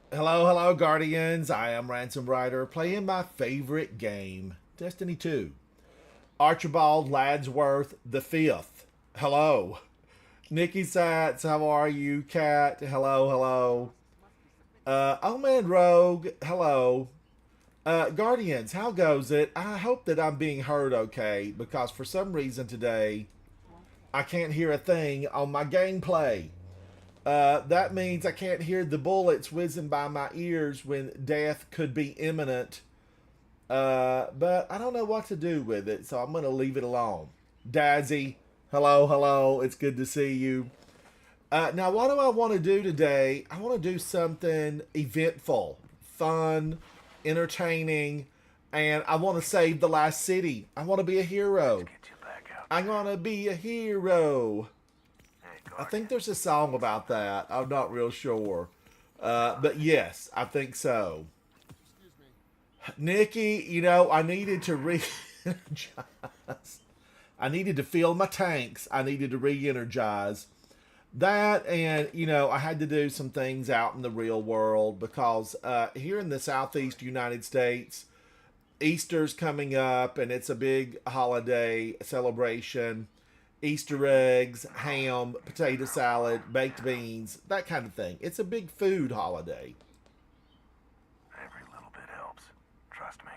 Hello, hello, Guardians. I am Ransom Rider playing my favorite game, Destiny 2. Archibald Ladsworth the Fifth. Hello. Nikki Sats, how are you? Cat, hello, hello. Oh man, Rogue, hello. Guardians, how goes it? I hope that I'm being heard okay because for some reason today I can't hear a thing on my gameplay. That means I can't hear the bullets whizzing by my ears when death could be imminent. But I don't know what to do with it, so I'm going to leave it alone. Dazzy, hello, hello. It's good to see you. Now, what do I want to do today? I want to do something eventful, fun, entertaining, and I want to save the last city. I want to be a hero. Get you back out I there. want to be a hero. Hey, I think Guardian. there's a song about that. I'm not real sure. But yes, I think so. Nikki, I needed to re energize. I needed to fill my tanks. I needed to re energize. That and, I had to do some things out in the real world because here in the southeast United States, Easter's coming up and it's a big holiday celebration. Easter eggs, ham, potato salad, baked beans, that kind of thing. It's a big food holiday. Every little bit helps. Trust me.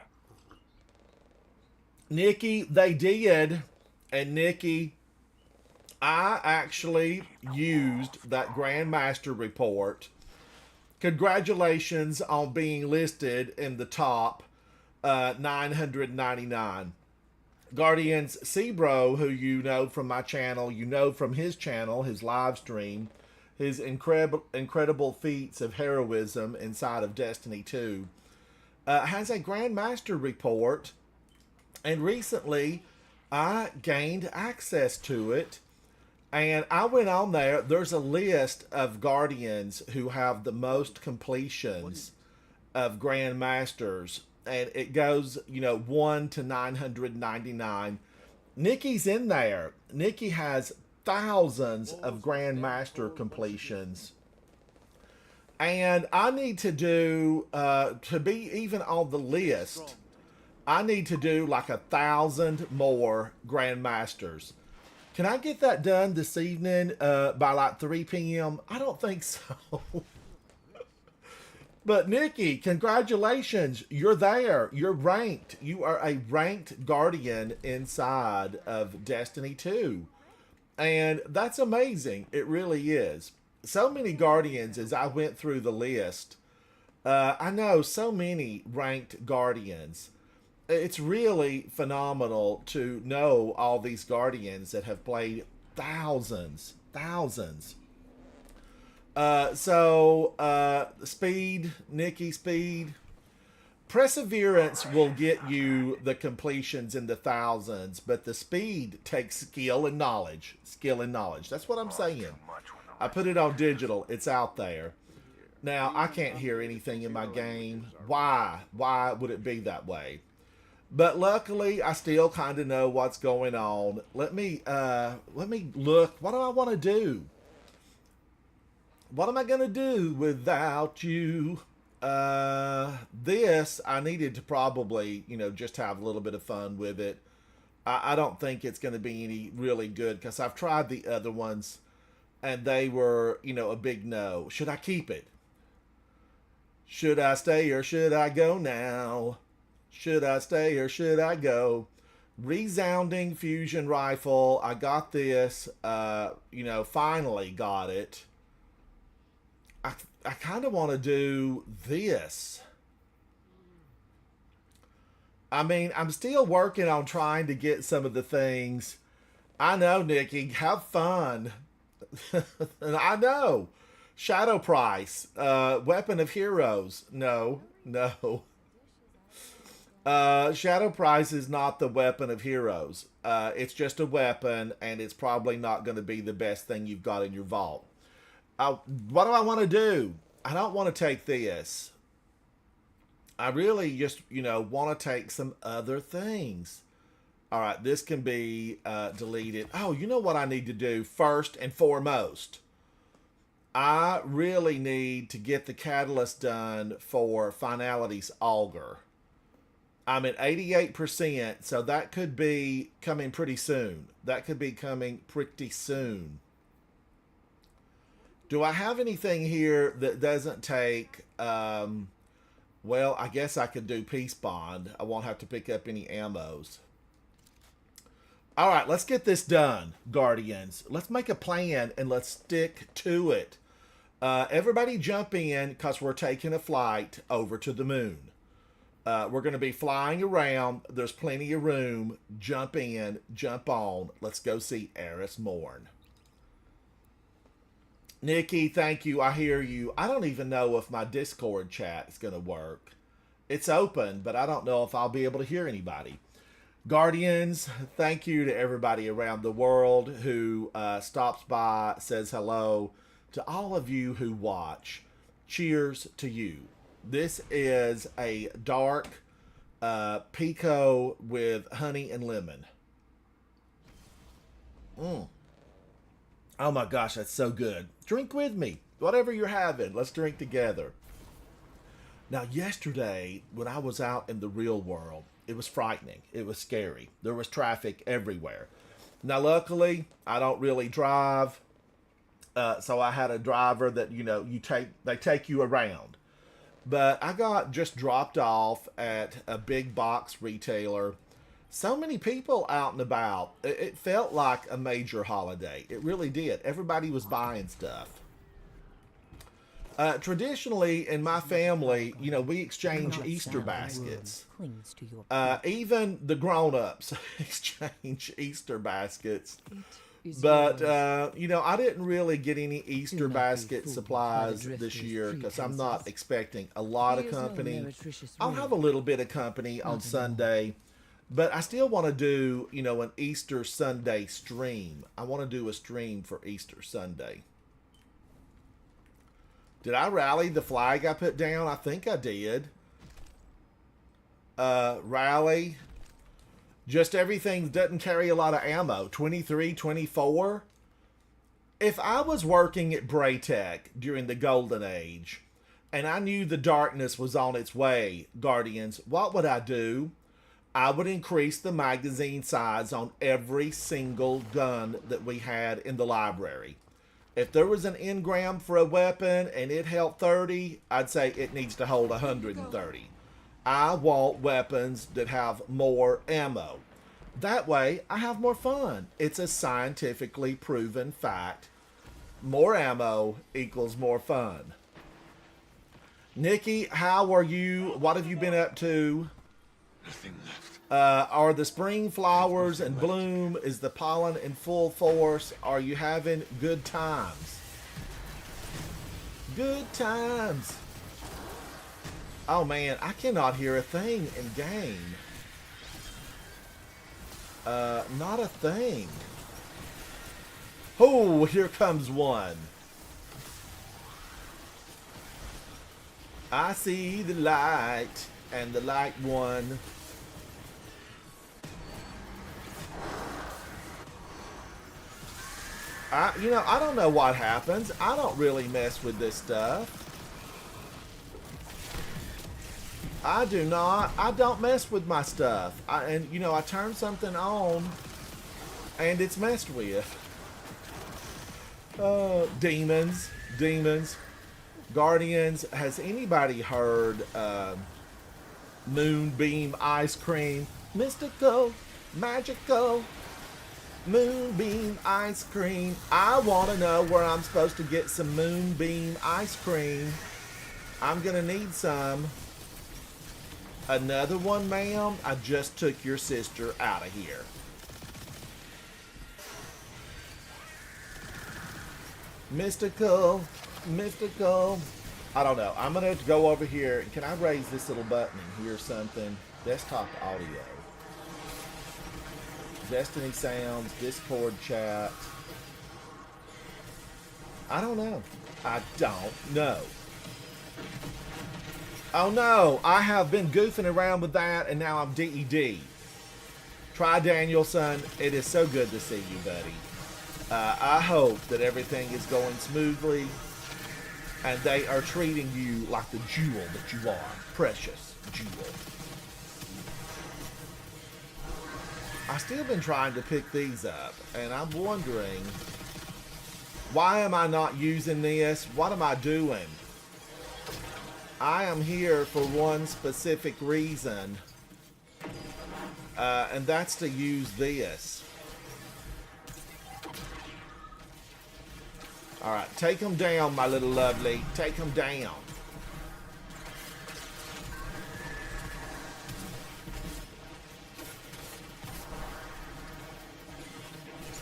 Nikki, they did. And Nikki, I actually Keep the walls used that flowing. Grandmaster report. Congratulations on being listed in the top 999. Guardians Sebro, who you know from my channel, you know from his channel, his live stream, his incredible feats of heroism inside of Destiny 2, has a Grandmaster report, and recently I gained access to it. And I went on there. There's a list of Guardians who have the most completions of Grandmasters. And it goes, 1 to 999. Nikki's in there. Nikki has thousands of Grandmaster completions. And I need to do, to be even on the list, I need to do like 1,000 more Grandmasters. Can I get that done this evening by like 3 p.m.? I don't think so. But Nikki, congratulations. You're there. You're ranked. You are a ranked guardian inside of Destiny 2. And that's amazing. It really is. So many guardians as I went through the list. I know so many ranked guardians. It's really phenomenal to know all these guardians that have played thousands. Speed, Nikki, speed. All Perseverance will right. get How's that? you the completions in the thousands, but the speed takes skill and knowledge. Skill and knowledge. That's what I'm Lost saying. too much when the I put it on resolution isn't digital. It's out there. Now, I can't hear anything in my game. Why? Why would it be that way? But luckily, I still kind of know what's going on. Let me look. What do I want to do? What am I gonna do without you? This I needed to probably, just have a little bit of fun with it. I don't think it's going to be any really good because I've tried the other ones and they were, a big no. Should I keep it? Should I stay or should I go now? Should I stay or should I go? Resounding fusion rifle. I got this. Finally got it. I I kind of want to do this. I mean, I'm still working on trying to get some of the things. I know, Nikki. Have fun. I know. Shadow Price, Weapon of Heroes. No, no. Shadow Price is not the Weapon of Heroes. It's just a weapon, and it's probably not going to be the best thing you've got in your vault. What do I want to do? I don't want to take this. I really just, want to take some other things. All right, this can be deleted. Oh, you know what I need to do first and foremost? I really need to get the catalyst done for Finality's Augur. I'm at 88%, so that could be coming pretty soon. That could be coming pretty soon. Do I have anything here that doesn't take... well, I guess I could do Peace Bond. I won't have to pick up any ammos. All right, let's get this done, Guardians. Let's make a plan and let's stick to it. Everybody jump in because we're taking a flight over to the moon. We're going to be flying around. There's plenty of room. Jump in, jump on. Let's go see Eris Morn. Nikki, thank you. I hear you. I don't even know if my Discord chat is going to work. It's open, but I don't know if I'll be able to hear anybody. Guardians, thank you to everybody around the world who stops by, says hello. To all of you who watch, cheers to you. This is a dark pico with honey and lemon. Oh my gosh, that's so good. Drink with me. Whatever you're having, let's drink together. Now, yesterday, when I was out in the real world, it was frightening. It was scary. There was traffic everywhere. Now, luckily, I don't really drive. So I had a driver that, they take you around. But I got just dropped off at a big box retailer. So many people out and about. It felt like a major holiday. It really did. Everybody was buying stuff. Traditionally, in my family, we exchange Easter baskets. Even the grown-ups exchange Easter baskets. But, I didn't really get any Easter basket supplies this year because I'm not expecting a lot of company. I'll have a little bit of company on Sunday, but I still want to do, an Easter Sunday stream. I want to do a stream for Easter Sunday. Did I rally the flag I put down? I think I did. Rally. Just everything doesn't carry a lot of ammo. 23, 24. If I was working at Braytech during the Golden Age, and I knew the darkness was on its way, Guardians, what would I do? I would increase the magazine size on every single gun that we had in the library. If there was an engram for a weapon and it held 30, I'd say it needs to hold 130. I want weapons that have more ammo. That way, I have more fun. It's a scientifically proven fact. More ammo equals more fun. Nikki, how are you? What have you been up to? Nothing left. Are the spring flowers in bloom? Is the pollen in full force? Are you having good times? Good times. Oh man, I cannot hear a thing in game. Not a thing. Oh, here comes one. I see the light, and the light one. I don't know what happens. I don't really mess with this stuff. I do not. I don't mess with my stuff. I turn something on, and it's messed with. Demons. Guardians, has anybody heard Moonbeam Ice Cream? Mystical, magical, Moonbeam Ice Cream. I want to know where I'm supposed to get some Moonbeam Ice Cream. I'm going to need some. Another one, ma'am? I just took your sister out of here. Mystical. I don't know. I'm going to go over here. Can I raise this little button and hear something? Desktop audio. Destiny sounds. Discord chat. I don't know. Oh no, I have been goofing around with that and now I'm DED. Try Danielson. It is so good to see you, buddy. I hope that everything is going smoothly. And they are treating you like the jewel that you are. Precious jewel. I've still been trying to pick these up, and I'm wondering, why am I not using this? What am I doing? I am here for one specific reason, and that's to use this. Alright, take them down, my little lovely. Take them down.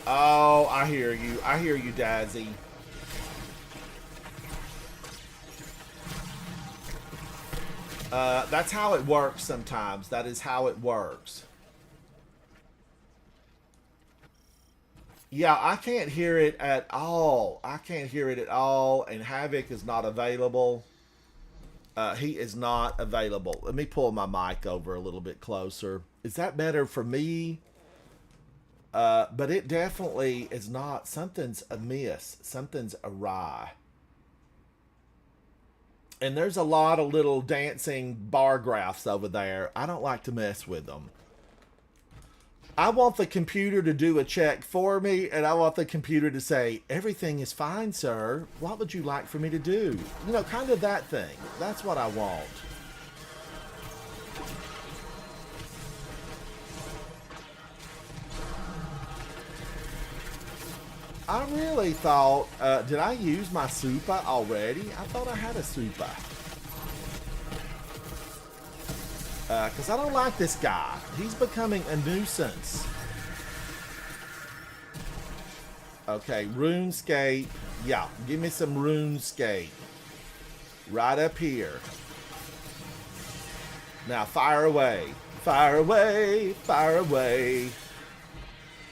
Oh, I hear you. I hear you, Dazzy. That's how it works sometimes. That is how it works. Yeah, I can't hear it at all. I can't hear it at all. And Havoc is not available. He is not available. Let me pull my mic over a little bit closer. Is that better for me? But it definitely is not. Something's amiss. Something's awry. And there's a lot of little dancing bar graphs over there. I don't like to mess with them. I want the computer to do a check for me, and I want the computer to say, everything is fine, sir. What would you like for me to do? You know, kind of that thing. That's what I want. I really thought, did I use my super already? I thought I had a super. Because I don't like this guy. He's becoming a nuisance. Okay, RuneScape. Yeah, give me some RuneScape. Right up here. Now, fire away. Fire away. Fire away.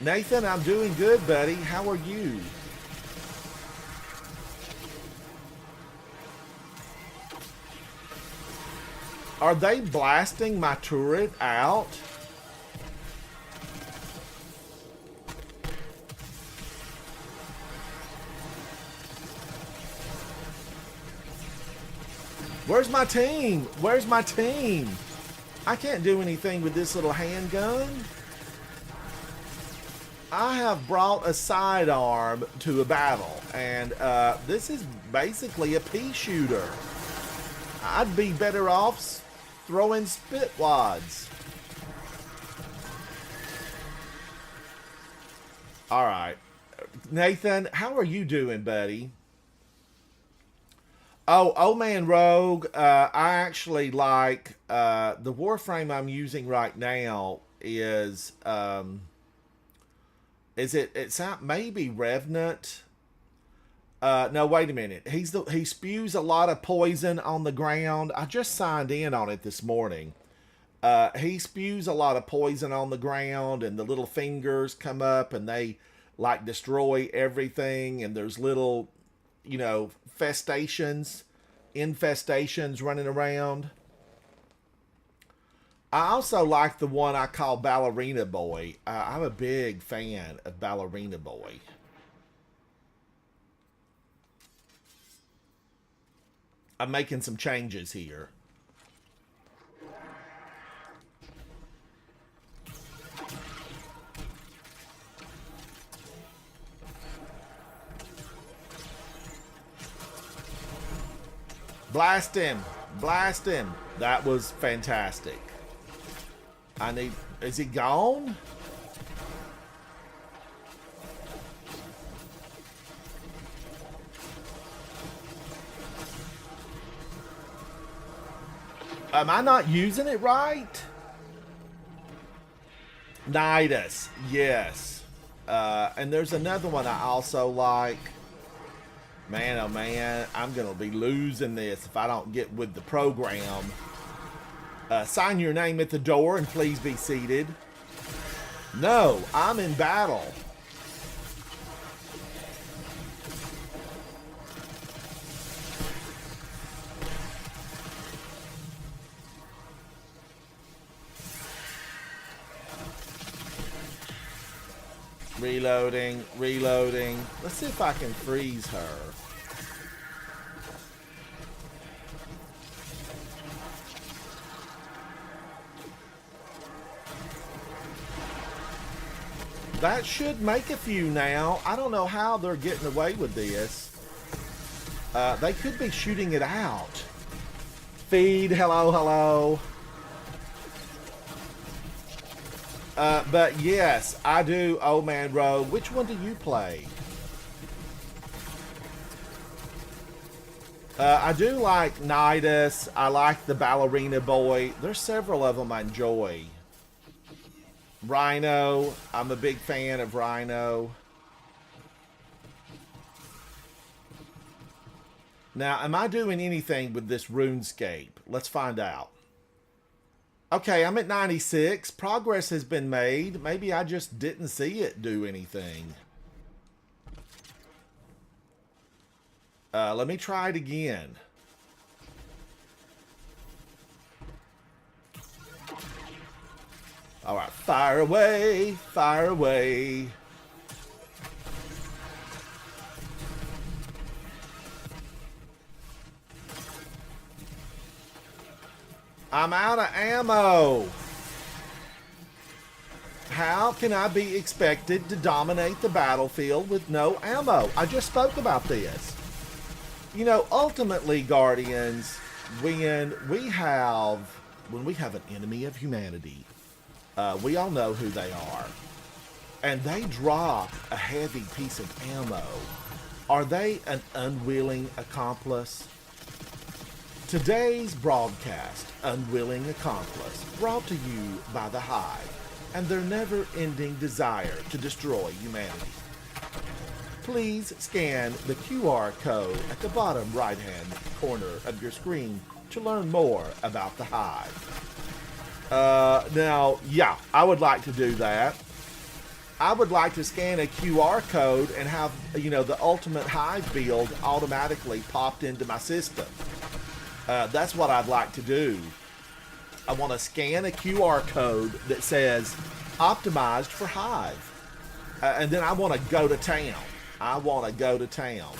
Nathan, I'm doing good, buddy. How are you? Are they blasting my turret out? Where's my team? Where's my team? I can't do anything with this little handgun. I have brought a sidearm to a battle, and this is basically a pea shooter. I'd be better off throwing spit wads. All right. Nathan, how are you doing, buddy? Oh, Old Man Rogue, I actually like, the Warframe I'm using right now is it's not maybe Revenant? No, wait a minute. He spews a lot of poison on the ground. I just signed in on it this morning. He spews a lot of poison on the ground, and the little fingers come up and they like destroy everything, and there's little, you know, infestations running around. I also like the one I call Ballerina Boy. I'm a big fan of Ballerina Boy. I'm making some changes here. Blast him! Blast him! That was fantastic. Is he gone? Am I not using it right? Nidus, yes. And there's another one I also like. Man, oh man, I'm going to be losing this if I don't get with the program. Sign your name at the door and please be seated. No, I'm in battle. Reloading, reloading. Let's see if I can freeze her. That should make a few now. I don't know how they're getting away with this. They could be shooting it out. Feed, hello, hello. But yes, I do Old Man Road. Which one do you play? I do like Nidus. I like the Ballerina Boy. There's several of them I enjoy. Rhino. I'm a big fan of Rhino. Now, am I doing anything with this RuneScape? Let's find out. Okay, I'm at 96. Progress has been made. Maybe I just didn't see it do anything. Let me try it again. All right, fire away, fire away. I'm out of ammo. How can I be expected to dominate the battlefield with no ammo? I just spoke about this. You know, ultimately, Guardians, when we have an enemy of humanity, we all know who they are, and they drop a heavy piece of ammo. Are they an unwilling accomplice? Today's broadcast, Unwilling Accomplice, brought to you by the Hive and their never-ending desire to destroy humanity. Please scan the QR code at the bottom right-hand corner of your screen to learn more about the Hive. Now, yeah, I would like to do that. I would like to scan a QR code and have, you know, the ultimate Hive build automatically popped into my system. That's what I'd like to do. I want to scan a QR code that says optimized for Hive. And then I want to go to town. I want to go to town.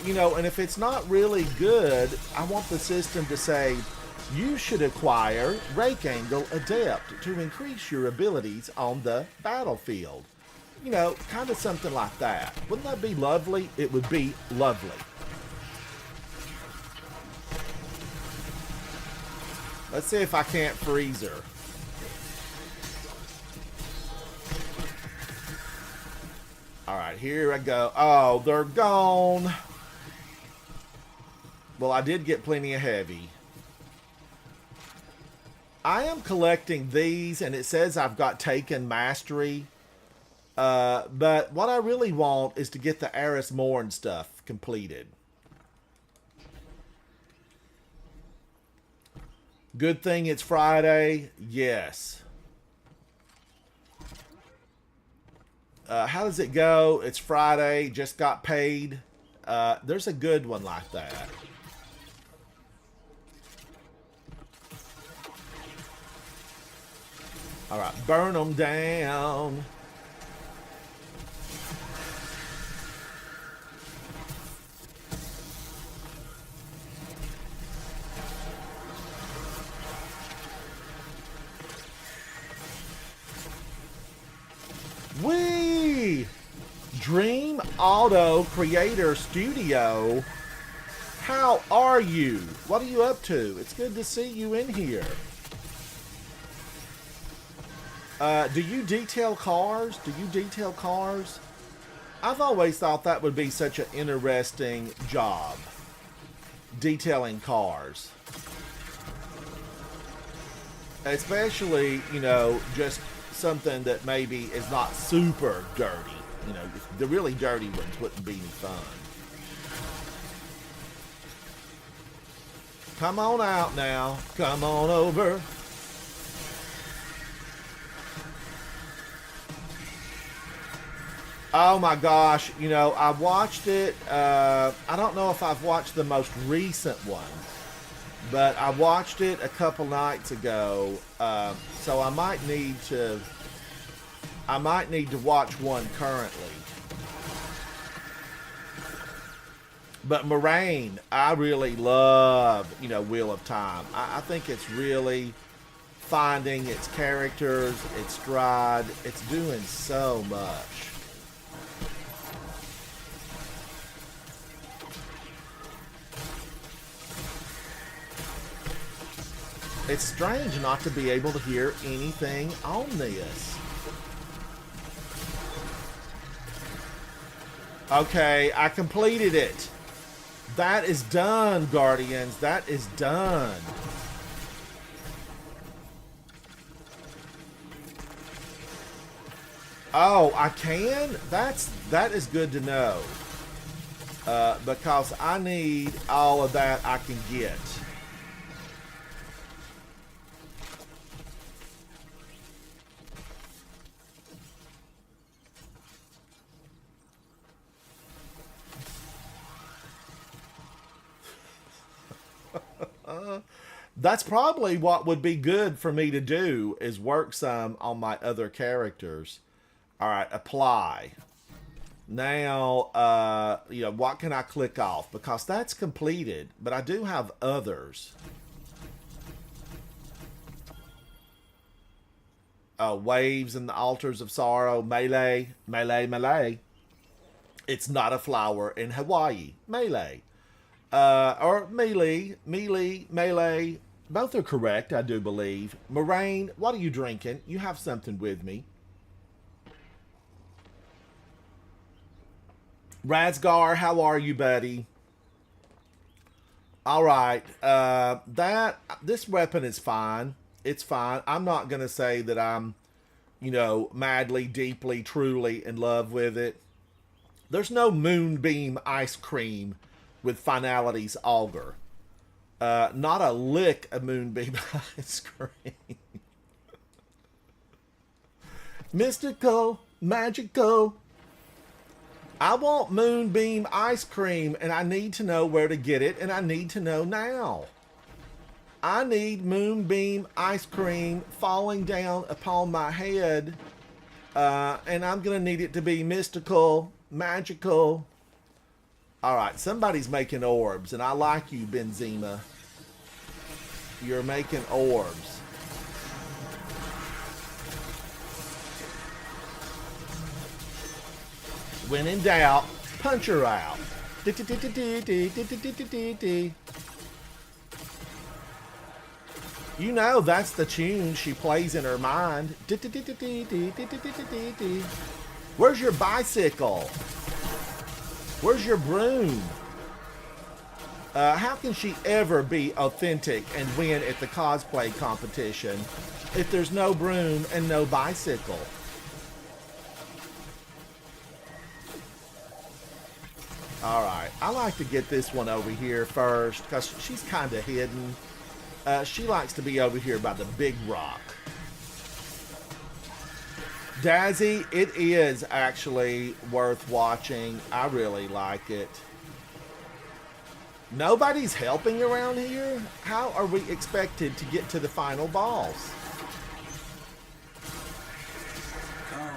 You know, and if it's not really good, I want the system to say, you should acquire Rake Angle Adept to increase your abilities on the battlefield. You know, kind of something like that. Wouldn't that be lovely? It would be lovely. Let's see if I can't freeze her. Alright, here I go. Oh, they're gone. Well, I did get plenty of heavy. I am collecting these, and it says I've got Taken Mastery. But what I really want is to get the Eris Morn stuff completed. Good thing it's Friday. Yes. How does it go? It's Friday. Just got paid. There's a good one like that. All right. Burn them down. Wee! Dream Auto Creator Studio. How are you? What are you up to? It's good to see you in here. Do you detail cars? Do you detail cars? I've always thought that would be such an interesting job. Detailing cars. Especially, you know, just something that maybe is not super dirty. You know, the really dirty ones wouldn't be any fun. Come on out now. Come on over. Oh my gosh, you know, I watched it. I don't know if I've watched the most recent one, but I watched it a couple nights ago. So I might need to watch one currently. But Moraine, I really love, you know, Wheel of Time. I think it's really finding its characters, its stride. It's doing so much. It's strange not to be able to hear anything on this. Okay, I completed it. That is done, Guardians. That is done. Oh, I can? That is good to know. Because I need all of that I can get. That's probably what would be good for me to do is work some on my other characters. All right, apply. Now, what can I click off? Because that's completed, but I do have others. Waves and the altars of sorrow. Melee, melee, melee. It's not a flower in Hawaii. Melee. Or melee, melee, melee. Both are correct, I do believe. Moraine, what are you drinking? You have something with me. Razgar, how are you, buddy? All right. This weapon is fine. It's fine. I'm not going to say that I'm, madly, deeply, truly in love with it. There's no moonbeam ice cream with Finality's auger. Not a lick of moonbeam ice cream. Mystical, magical. I want moonbeam ice cream, and I need to know where to get it, and I need to know now. I need moonbeam ice cream falling down upon my head, and I'm going to need it to be mystical, magical. All right, somebody's making orbs, and I like you, Benzema. You're making orbs. When in doubt, punch her out. You know that's the tune she plays in her mind. Where's your bicycle? Where's your broom? How can she ever be authentic and win at the cosplay competition if there's no broom and no bicycle? All right, I like to get this one over here first because she's kind of hidden. She likes to be over here by the big rock. Dazzy, it is actually worth watching. I really like it. Nobody's helping around here? How are we expected to get to the final boss? Come,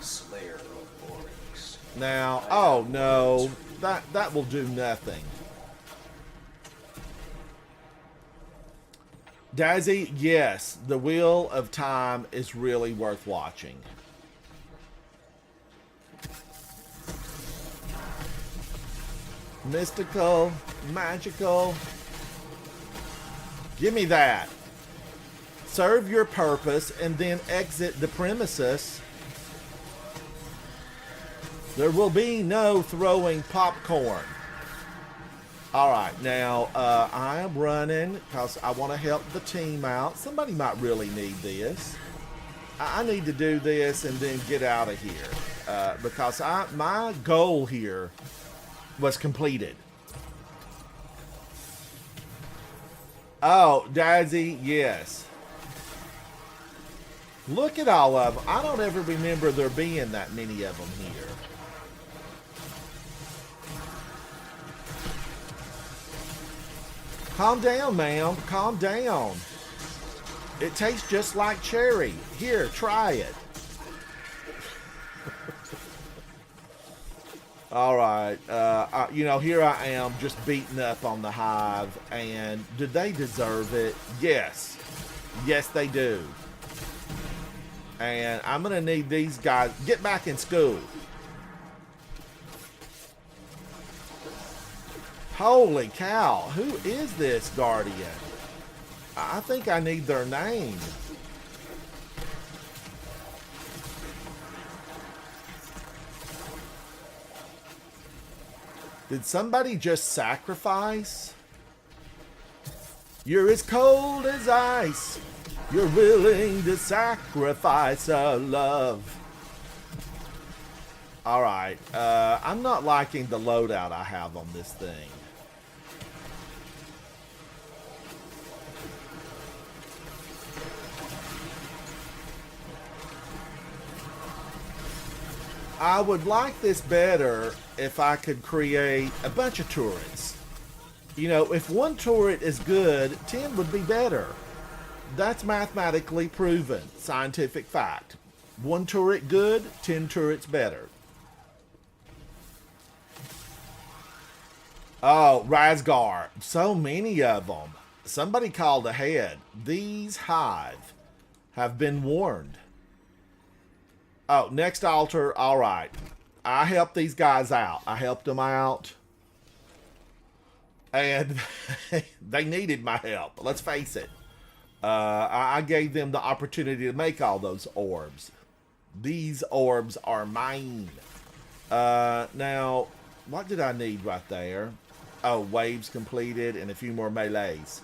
Slayer of Orcs. Now, oh no, that will do nothing. Dazzy, yes, the Wheel of Time is really worth watching. Mystical, magical. Give me that. Serve your purpose and then exit the premises. There will be no throwing popcorn. All right, now I am running because I want to help the team out. Somebody might really need this. I need to do this and then get out of here because my goal here was completed. Oh, Dazzy, yes. Look at all of them. I don't ever remember there being that many of them here. Calm down, ma'am. Calm down. It tastes just like cherry. Here, try it. All right. Here I am just beating up on the hive. And did they deserve it? Yes. Yes, they do. And I'm going to need these guys. Get back in school. Holy cow. Who is this Guardian? I think I need their name. Did somebody just sacrifice? You're as cold as ice. You're willing to sacrifice a love. Alright, I'm not liking the loadout I have on this thing. I would like this better if I could create a bunch of turrets. You know, if one turret is good, 10 would be better. That's mathematically proven. Scientific fact. One turret good, 10 turrets better. Oh, Razgar. So many of them. Somebody called ahead. These hive have been warned. Oh, next altar. All right. I helped these guys out. I helped them out. And they needed my help. Let's face it. I gave them the opportunity to make all those orbs. These orbs are mine. Now, what did I need right there? Oh, waves completed and a few more melees.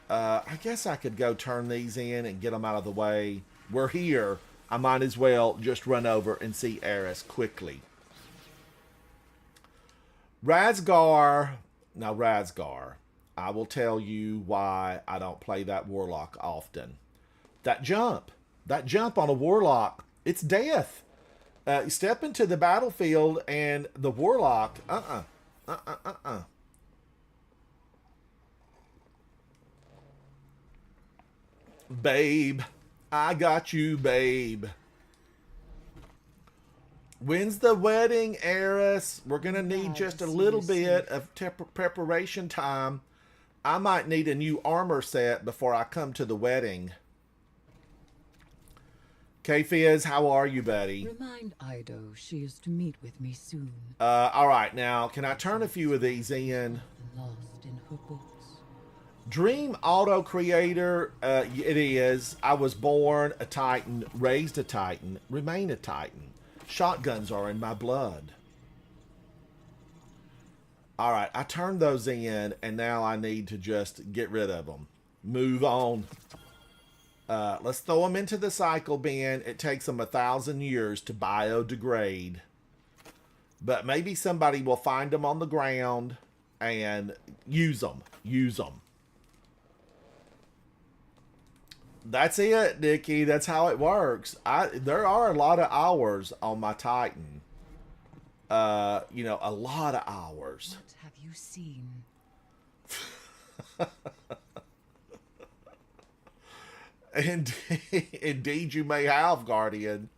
I guess I could go turn these in and get them out of the way. We're here. I might as well just run over and see Eris quickly. Razgar. Now, Razgar. I will tell you why I don't play that Warlock often. That jump on a Warlock, it's death. You step into the battlefield and the Warlock, Babe, I got you, babe. When's the wedding, Eris? We're going to need just a little bit of preparation time. I might need a new armor set before I come to the wedding. K-Fizz, how are you, buddy? Remind Ido she is to meet with me soon. All right, now, can I turn a few of these in? Lost in her books. Dream Auto Creator, it is. I was born a Titan, raised a Titan, remain a Titan. Shotguns are in my blood. All right, I turned those in, and now I need to just get rid of them. Move on. Let's throw them into the cycle bin. It takes them 1,000 years to biodegrade. But maybe somebody will find them on the ground and use them. Use them. That's it, Nikki. That's how it works. There are a lot of hours on my Titan. You know, a lot of hours. What have you seen? Indeed, you may have, Guardian.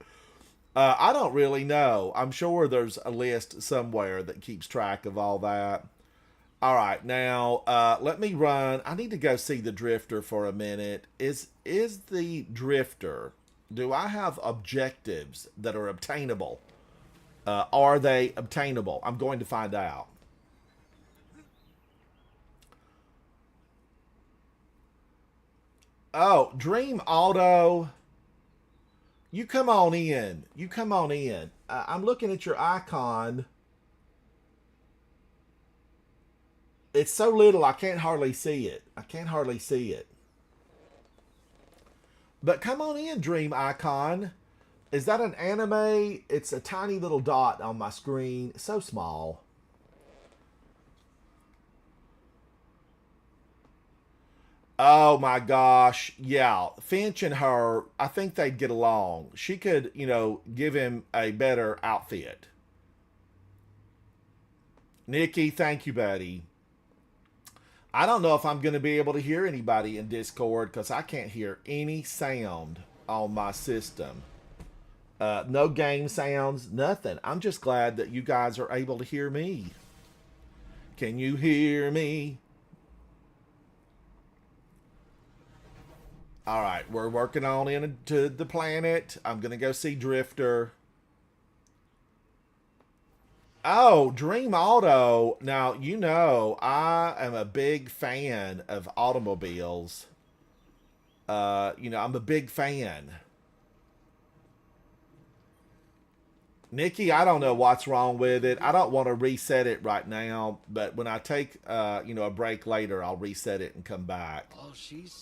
I don't really know. I'm sure there's a list somewhere that keeps track of all that. All right, now let me run. I need to go see the Drifter for a minute. Is the Drifter? Do I have objectives that are obtainable? Are they obtainable? I'm going to find out. Oh, Dream Auto. You come on in. You come on in. I'm looking at your icon. It's so little I can't hardly see it. I can't hardly see it. But come on in, Dream Icon. Is that an anime? It's a tiny little dot on my screen. So small. Oh my gosh. Yeah. Finch and her, I think they'd get along. She could, you know, give him a better outfit. Nikki, thank you, buddy. I don't know if I'm going to be able to hear anybody in Discord because I can't hear any sound on my system. No game sounds, nothing. I'm just glad that you guys are able to hear me. Can you hear me? All right, we're working on into the planet. I'm gonna go see Drifter. Oh, Dream Auto. Now, you know, I am a big fan of automobiles. I'm a big fan. Nikki, I don't know what's wrong with it. I don't want to reset it right now, but when I take, a break later, I'll reset it and come back.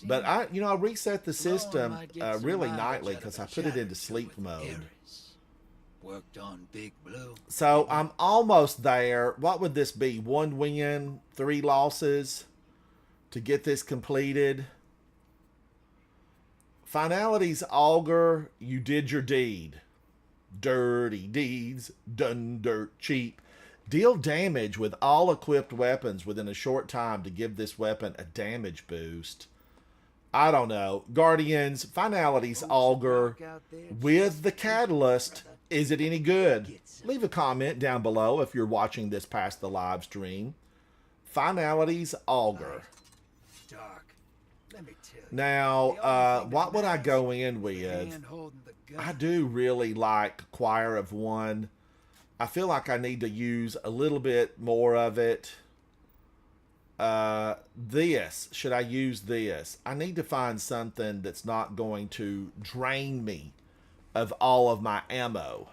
But I reset the system really nightly because I put it into sleep mode. Worked on Big Blue. So I'm almost there. What would this be? 1 win, 3 losses to get this completed. Finalities augur, you did your deed. Dirty deeds, done dirt cheap. Deal damage with all equipped weapons within a short time to give this weapon a damage boost. I don't know. Guardians, finalities augur with the catalyst. Is it any good? Leave a comment down below if you're watching this past the live stream. Finalities augur. Now, what would I go in with? I do really like Choir of One. I feel like I need to use a little bit more of it. Should I use this? I need to find something that's not going to drain me of all of my ammo.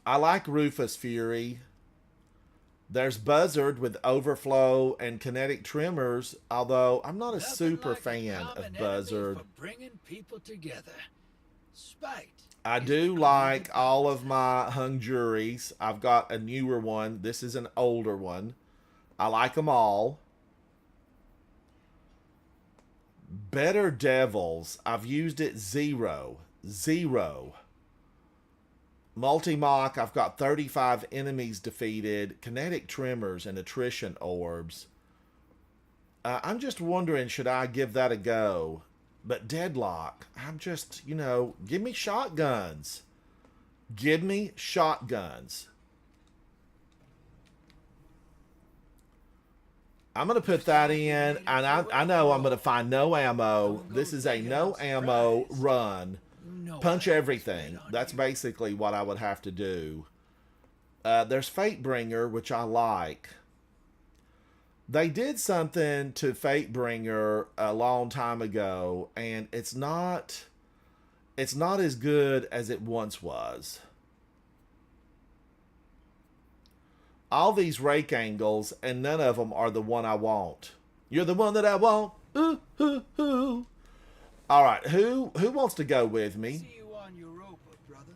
I like Rufus Fury. There's Buzzard with Overflow and Kinetic Tremors, although I'm not a super fan of Buzzard. Bringing people together. Spite. I do like all of my hung juries. I've got a newer one. This is an older one. I like them all. Better Devils. I've used it 0. Multi-mock. I've got 35 enemies defeated. Kinetic Tremors and Attrition Orbs. I'm just wondering, should I give that a go? But Deadlock, I'm just, give me shotguns. Give me shotguns. I'm going to put that in, and I know I'm going to find no ammo. This is a no ammo run. Punch everything. That's basically what I would have to do. There's Fatebringer, which I like. They did something to Fatebringer a long time ago, and it's not as good as it once was. All these rake angles, and none of them are the one I want. You're the one that I want. Ooh, ooh, ooh. All right, who wants to go with me? See you on Europa, brother.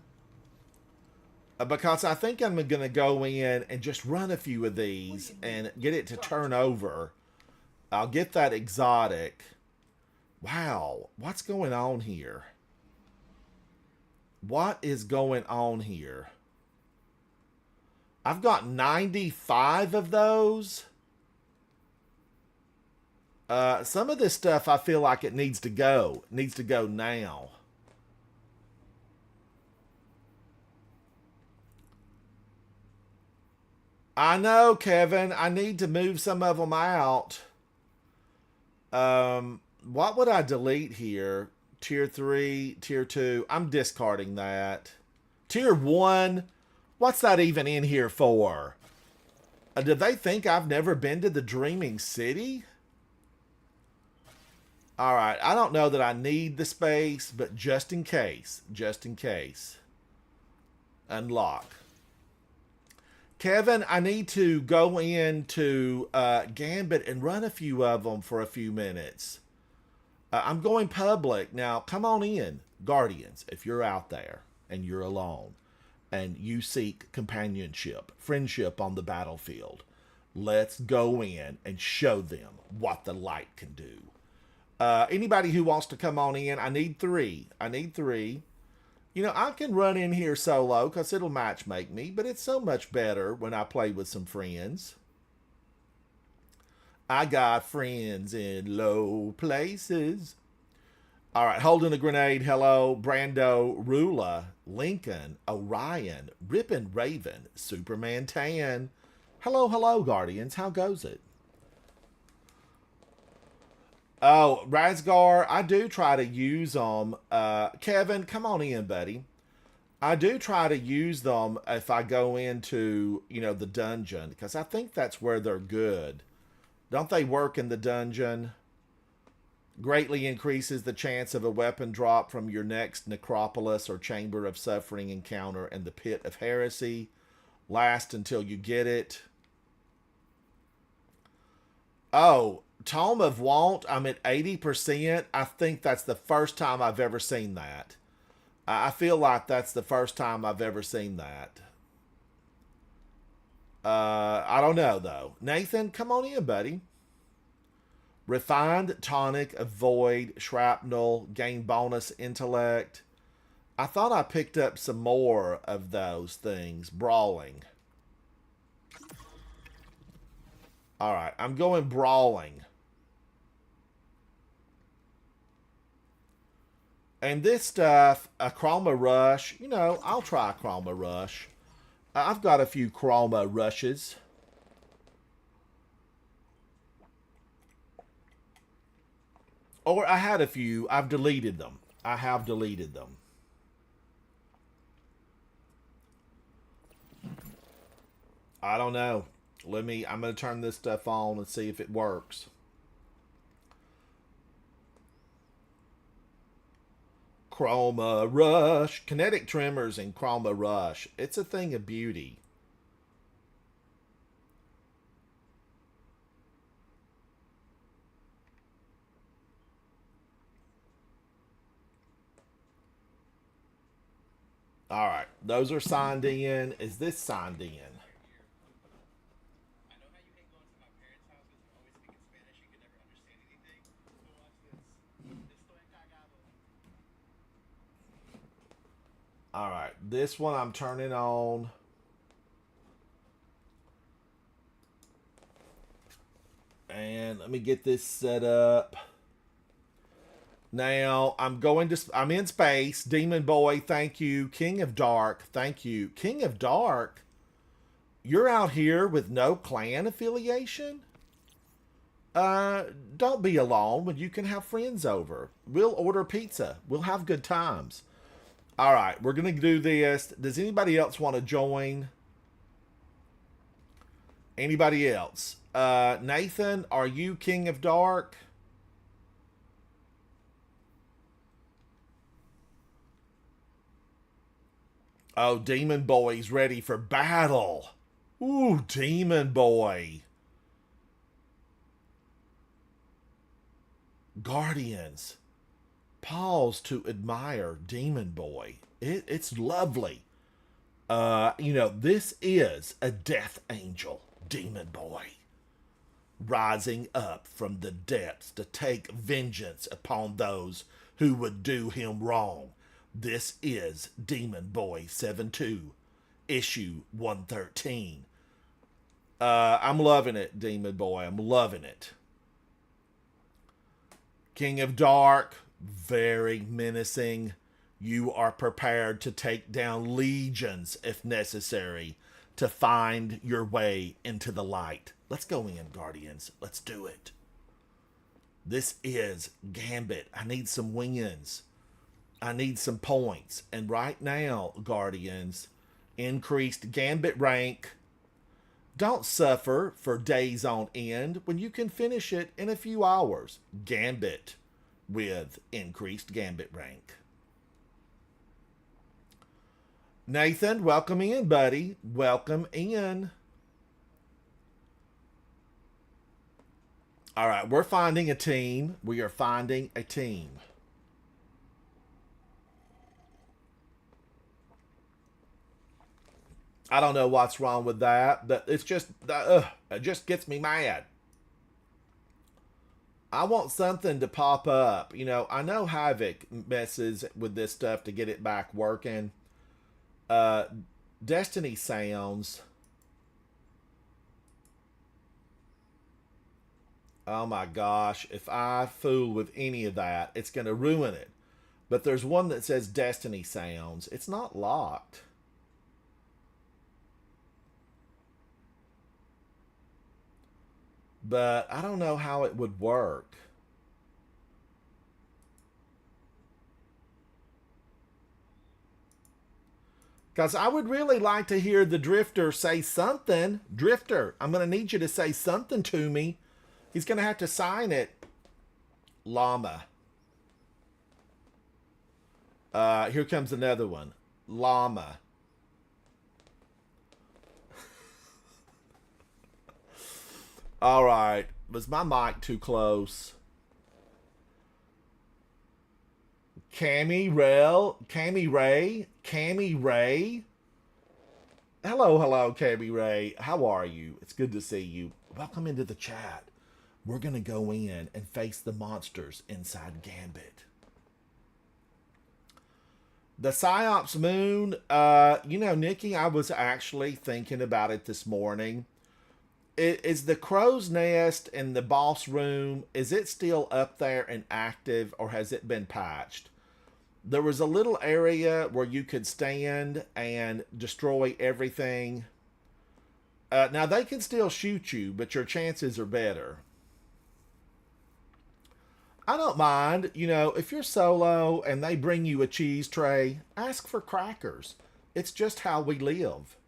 Because I think I'm going to go in and just run a few of these and get it to turn over. I'll get that exotic. Wow, what's going on here? What is going on here? I've got 95 of those. Some of this stuff I feel like it needs to go. It needs to go now. I know, Kevin. I need to move some of them out. What would I delete here? Tier 3, Tier 2. I'm discarding that. Tier 1. What's that even in here for? Did they think I've never been to the Dreaming City? Alright, I don't know that I need the space, but just in case. Unlock. Kevin, I need to go into Gambit and run a few of them for a few minutes. I'm going public. Now, come on in, Guardians, if you're out there and you're alone and you seek companionship, friendship on the battlefield. Let's go in and show them what the light can do. Anybody who wants to come on in, I need 3. I can run in here solo because it'll match make me, but it's so much better when I play with some friends. I got friends in low places. All right, holding a grenade. Hello, Brando, Rula, Lincoln, Orion, Rippin' Raven, Superman Tan. Hello, Guardians. How goes it? Oh, Razgar, I do try to use them. Kevin, come on in, buddy. I do try to use them if I go into, the dungeon, because I think that's where they're good. Don't they work in the dungeon? Greatly increases the chance of a weapon drop from your next necropolis or chamber of suffering encounter in the pit of heresy. Last until you get it. Oh, Tome of Want, I'm at 80%. I think that's the first time I've ever seen that. I feel like that's the first time I've ever seen that. I don't know, though. Nathan, come on in, buddy. Refined Tonic, Avoid, Shrapnel, Gain Bonus Intellect. I thought I picked up some more of those things. Brawling. Alright, I'm going Brawling. And this stuff, a Chroma Rush, I'll try a Chroma Rush. I've got a few Chroma Rushes. Or I had a few. I've deleted them. I have deleted them. I don't know. I'm going to turn this stuff on and see if it works. Chroma Rush. Kinetic Tremors and Chroma Rush. It's a thing of beauty. All right. Those are signed in. Is this signed in? All right, this one I'm turning on. And let me get this set up. Now, I'm in space. Demon Boy, thank you. King of Dark, thank you. King of Dark, you're out here with no clan affiliation? Don't be alone when you can have friends over. We'll order pizza. We'll have good times. All right, we're going to do this. Does anybody else want to join? Anybody else? Nathan, are you King of Dark? Oh, Demon Boy's ready for battle. Ooh, Demon Boy. Guardians. Pause to admire Demon Boy. It's lovely. This is a death angel, Demon Boy, rising up from the depths to take vengeance upon those who would do him wrong. This is Demon Boy 7-2, issue 113. I'm loving it, Demon Boy. I'm loving it. King of Dark, very menacing. You are prepared to take down legions if necessary to find your way into the light. Let's go in, Guardians. Let's do it. This is Gambit. I need some wins. I need some points. And right now, Guardians, increased Gambit rank. Don't suffer for days on end when you can finish it in a few hours. Gambit with increased Gambit rank. Nathan, welcome in, buddy. Welcome in. All right, we're finding a team. We are finding a team. I don't know what's wrong with that, but it just gets me mad. I want something to pop up. I know Havoc messes with this stuff to get it back working. Destiny sounds. Oh my gosh, if I fool with any of that, it's going to ruin it. But there's one that says Destiny sounds. It's not locked. But I don't know how it would work. Because I would really like to hear the Drifter say something. Drifter, I'm going to need you to say something to me. He's going to have to sign it. Llama. Here comes another one. Llama. All right. Was my mic too close? Cammy Ray. Hello, Cammy Ray. How are you? It's good to see you. Welcome into the chat. We're going to go in and face the monsters inside Gambit. The Psyops Moon, Nikki, I was actually thinking about it this morning. Is the crow's nest in the boss room, is it still up there and active, or has it been patched? There was a little area where you could stand and destroy everything. Now, they can still shoot you, but your chances are better. I don't mind, if you're solo and they bring you a cheese tray, ask for crackers. It's just how we live.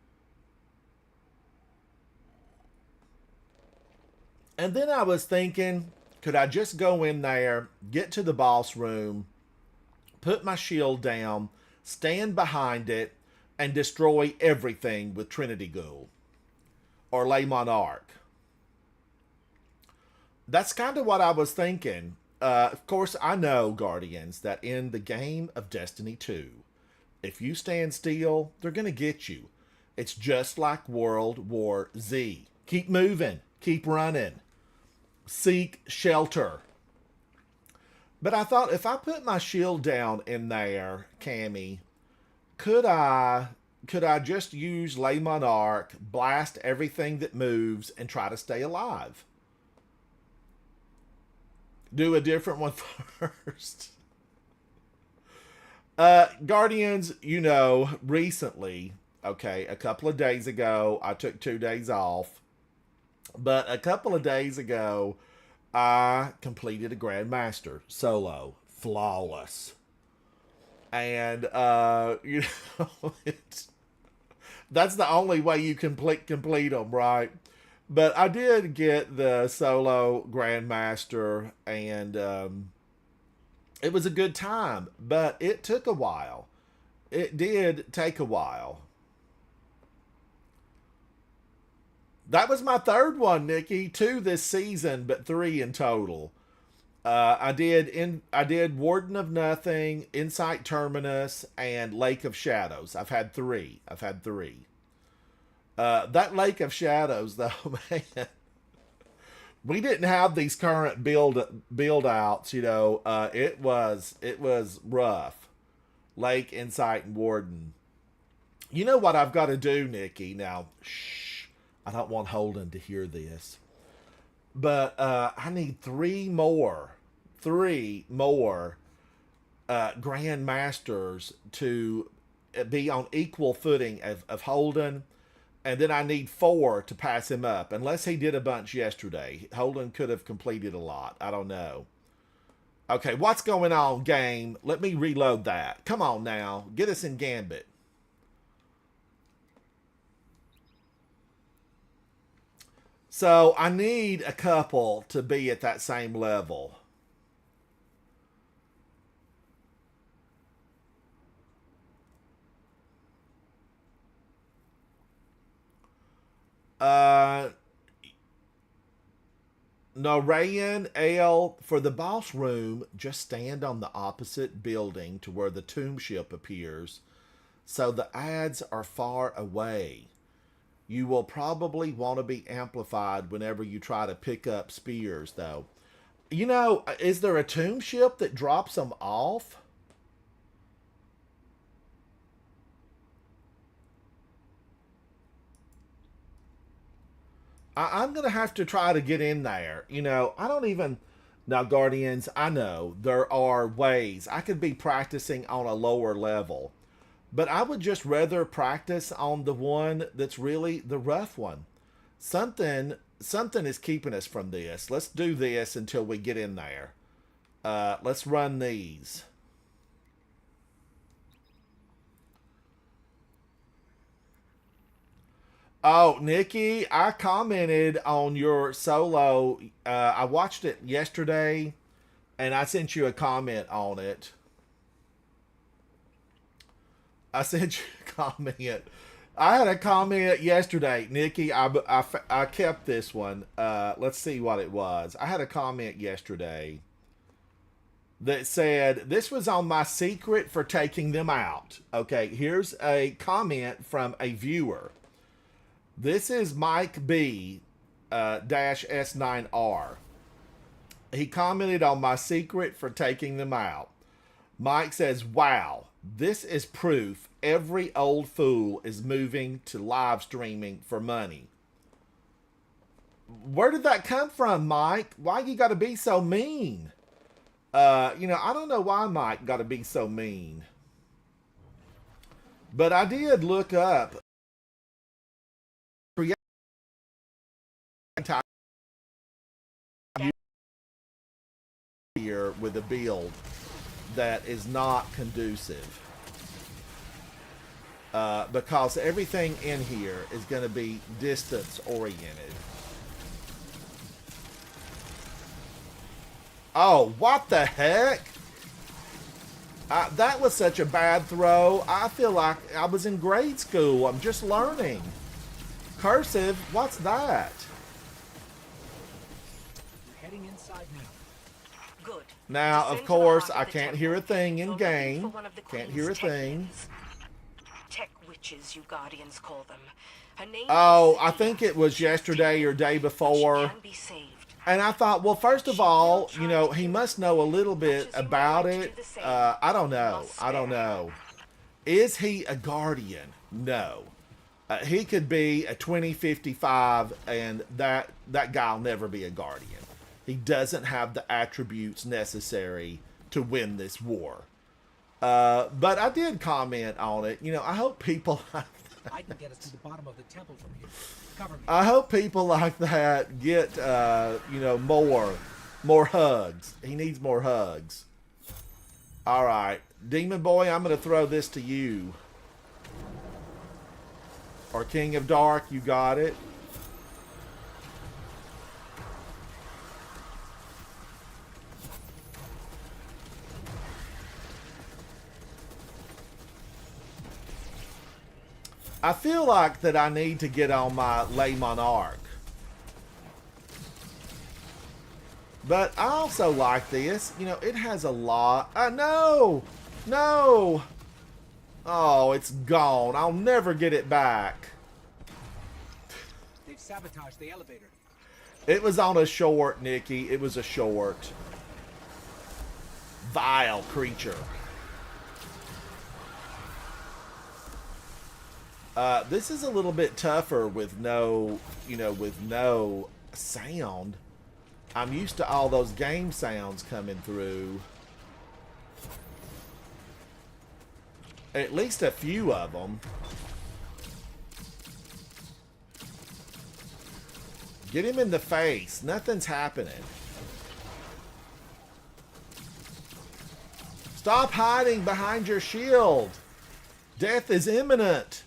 And then I was thinking, could I just go in there, get to the boss room, put my shield down, stand behind it, and destroy everything with Trinity Ghoul or Le Monarch? That's kind of what I was thinking. Of course, I know, Guardians, that in the game of Destiny 2, if you stand still, they're going to get you. It's just like World War Z. Keep moving. Keep running. Seek shelter. But I thought, if I put my shield down in there, Cammy, could I just use Le Monarch, blast everything that moves, and try to stay alive? Do a different one first. Guardians, recently, a couple of days ago, I took 2 days off. But a couple of days ago, I completed a Grandmaster solo. Flawless. And, that's the only way you complete them, right? But I did get the solo Grandmaster, and it was a good time. But it took a while. It did take a while. That was my third one, Nikki. 2 this season, but 3 in total. I did Warden of Nothing, Insight Terminus, and Lake of Shadows. I've had 3. That Lake of Shadows, though, man. We didn't have these current build outs, it was rough. Lake, Insight, and Warden. You know what I've got to do, Nikki? Now, shh. I don't want Holden to hear this. But I need 3 more Grandmasters to be on equal footing of Holden. And then I need 4 to pass him up. Unless he did a bunch yesterday. Holden could have completed a lot. I don't know. Okay, what's going on, game? Let me reload that. Come on now. Get us in Gambit. So I need a couple to be at that same level. Narayan L, for the boss room, just stand on the opposite building to where the tomb ship appears, so the ads are far away. You will probably want to be amplified whenever you try to pick up spears, though. Is there a tomb ship that drops them off? I'm going to have to try to get in there. I don't even... Now, Guardians, I know there are ways. I could be practicing on a lower level. But I would just rather practice on the one that's really the rough one. Something is keeping us from this. Let's do this until we get in there. Let's run these. Oh, Nikki, I commented on your solo. I watched it yesterday, and I sent you a comment on it. I sent you a comment. I had a comment yesterday, Nikki. I kept this one. Let's see what it was. I had a comment yesterday that said, this was on my secret for taking them out. Okay, here's a comment from a viewer. This is Mike B dash S9R. He commented on my secret for taking them out. Mike says, wow, this is proof every old fool is moving to live streaming for money. Where did that come from, Mike? Why you got to be so mean? I don't know why Mike got to be so mean. But I did look up here with a build that is not conducive. Because everything in here is going to be distance oriented. Oh, what the heck? That was such a bad throw. I feel like I was in grade school. I'm just learning. Cursive, what's that? You're heading inside now. Good. Now, Descend of to the course, heart I of the can't temple. hear a thing in You're looking game. for one of the Can't Queen's hear a tech thing. wings. Tech witches, you Guardians call them. Her name Oh, is I think it was yesterday or day before. She can be saved. And I thought, well, first of all, he must know a little bit about it. I don't know. I don't know. Is he a guardian? No. He could be a 2055, and that guy'll never be a guardian. He doesn't have the attributes necessary to win this war. But I did comment on it. I hope people I can get us to the bottom of the temple from here. Cover me. I hope people like that get, more hugs. He needs more hugs. All right. Demon Boy, I'm going to throw this to you. Or King of Dark, you got it. I feel like that I need to get on my Le Monarch. But I also like this. It has a lot. No! No! Oh, it's gone. I'll never get it back. They've sabotaged the elevator. It was on a short, Nikki. It was a short. Vile creature. This is a little bit tougher with no sound. I'm used to all those game sounds coming through. At least a few of them. Get him in the face. Nothing's happening. Stop hiding behind your shield. Death is imminent.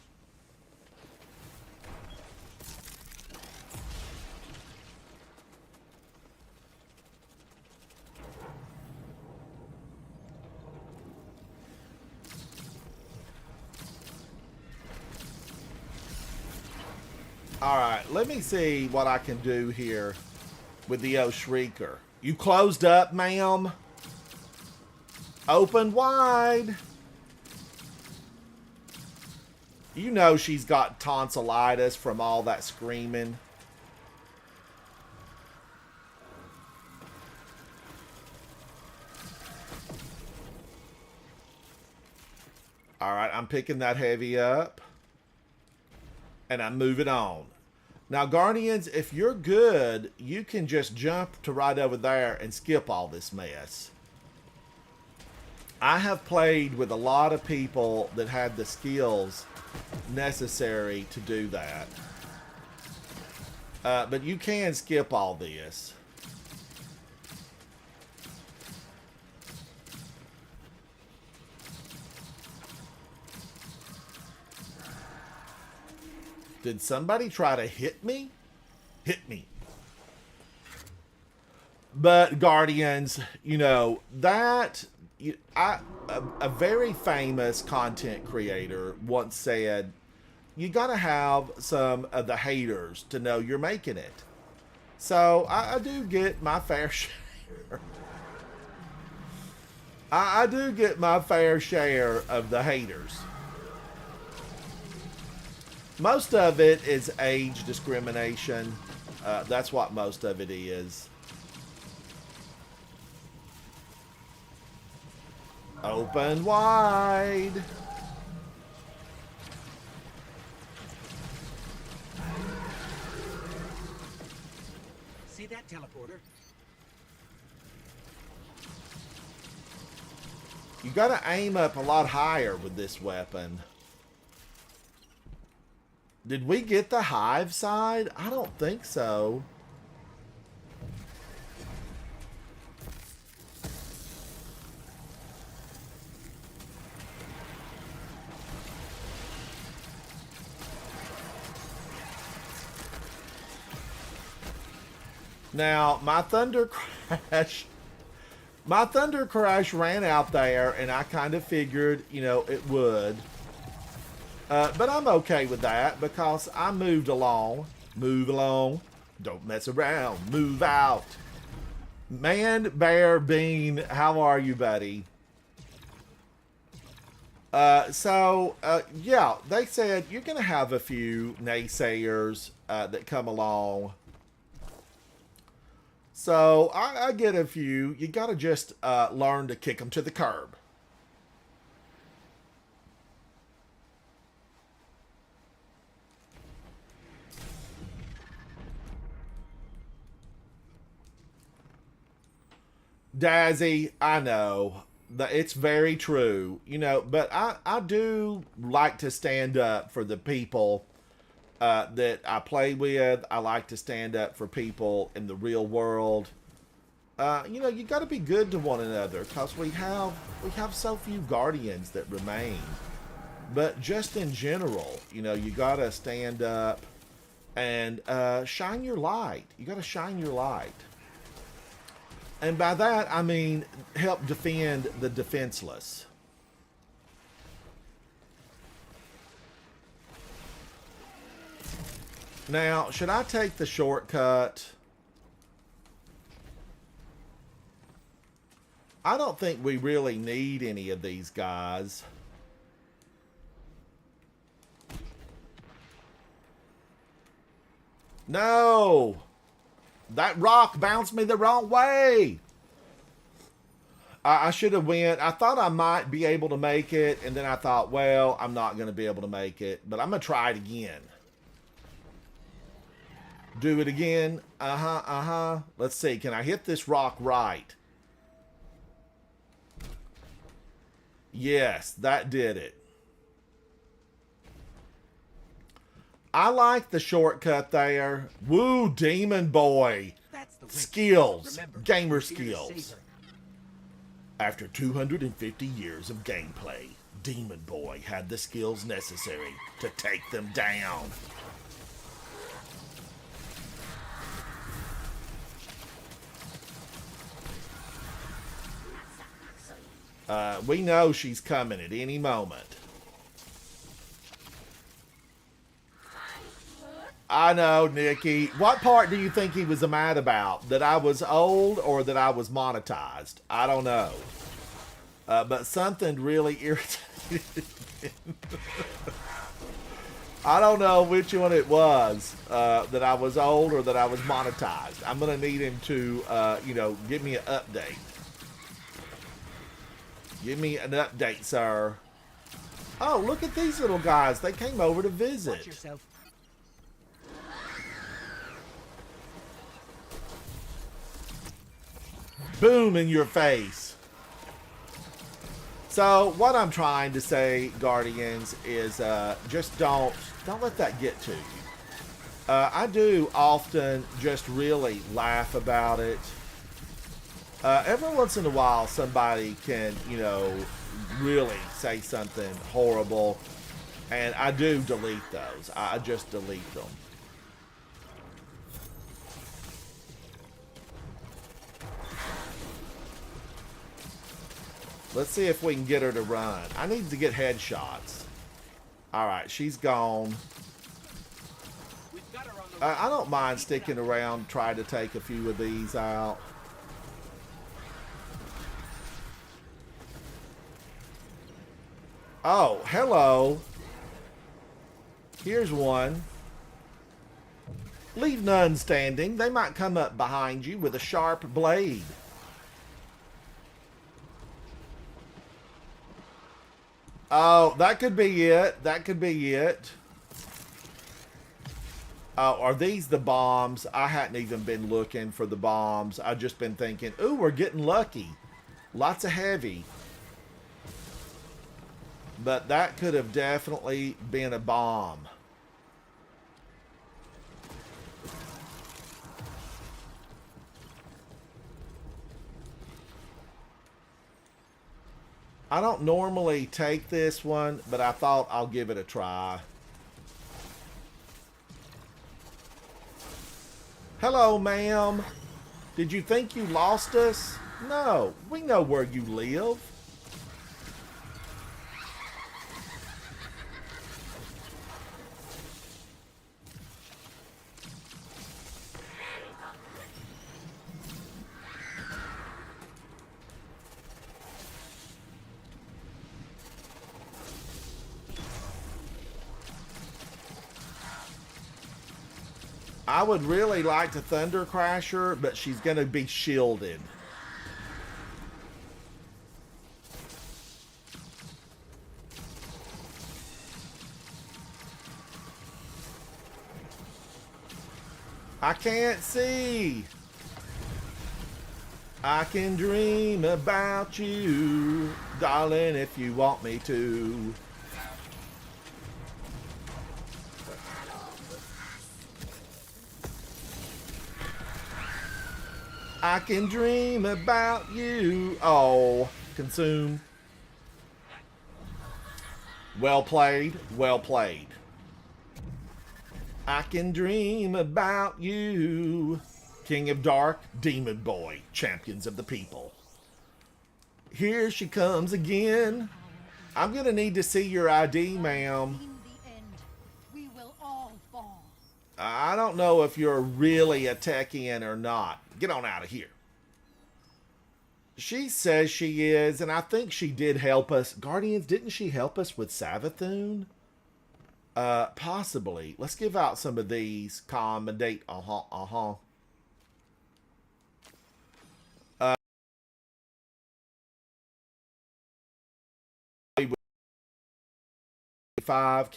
Alright, let me see what I can do here with the old Shrieker. You closed up, ma'am? Open wide. You know she's got tonsillitis from all that screaming. Alright, I'm picking that heavy up. And I'm moving on. Now, Guardians, if you're good, you can just jump to right over there and skip all this mess. I have played with a lot of people that had the skills necessary to do that. But you can skip all this. Did somebody try to hit me? Hit me. But Guardians, you know, that a very famous content creator once said, you gotta have some of the haters to know you're making it. So I do get my fair share. I do get my fair share of the haters. Most of it is age discrimination. That's what most of it is. Open wide. See that teleporter? You gotta aim up a lot higher with this weapon. Did we get the hive side? I don't think so. Now, my Thunder Crash ran out there, and I kind of figured, you know, it would. But I'm okay with that because I moved along. Move along. Don't mess around. Move out. Man, Bear, Bean, how are you, buddy? Yeah, they said you're going to have a few naysayers that come along. So I get a few. You got to just learn to kick them to the curb. Dazzy, I know. It's very true. You know, but I do like to stand up for the people that I play with. I like to stand up for people in the real world. You know, you got to be good to one another because we have so few Guardians that remain. But just in general, you know, you got to stand up and shine your light. You got to shine your light. And by that, I mean help defend the defenseless. Now, should I take the shortcut? I don't think we really need any of these guys. No! That rock bounced me the wrong way. I should have went. I thought I might be able to make it, and then I thought, well, I'm not going to be able to make it, but I'm going to try it again. Do it again. Let's see. Can I hit this rock right? Yes, that did it. I like the shortcut there. Woo, Demon Boy. That's the witch. Skills. Remember, Gamer we're here to skills. save her. After 250 years of gameplay, Demon Boy had the skills necessary to take them down. We know she's coming at any moment. I know, Nikki. What part do you think he was mad about? That I was old or that I was monetized? I don't know. But something really irritated him. I don't know which one it was. That I was old or that I was monetized. I'm going to need him to, you know, give me an update. Give me an update, sir. Oh, look at these little guys. They came over to visit. Watch yourself. Boom in your face. So what I'm trying to say, Guardians, is just don't let that get to you. I do often just really laugh about it. Every once in a while, somebody can, you know, really say something horrible. And I do delete those. I just delete them. Let's see if we can get her to run. I need to get headshots. Alright, she's gone. We've got her on the I don't mind sticking around, trying to take a few of these out. Oh, hello. Here's one. Leave none standing. They might come up behind you with a sharp blade. Oh, that could be it. That could be it. Oh, are these the bombs? I hadn't even been looking for the bombs. I've just been thinking, ooh, we're getting lucky. Lots of heavy. But that could have definitely been a bomb. I don't normally take this one, but I thought I'll give it a try. Hello, ma'am. Did you think you lost us? No, we know where you live. I would really like to Thunder Crash her, but she's going to be shielded. I can't see. I can dream about you, darling, if you want me to. I can dream about you. Oh, consume. Well played, well played. I can dream about you. King of Dark, Demon Boy, champions of the people. Here she comes again. I'm gonna need to see your ID, ma'am. We will all fall. I don't know if you're really a Techian or not. Get on out of here. She says she is, and I think she did help us. Guardians, didn't she help us with Savathun? Possibly. Let's give out some of these. Commendate. Uh-huh. 5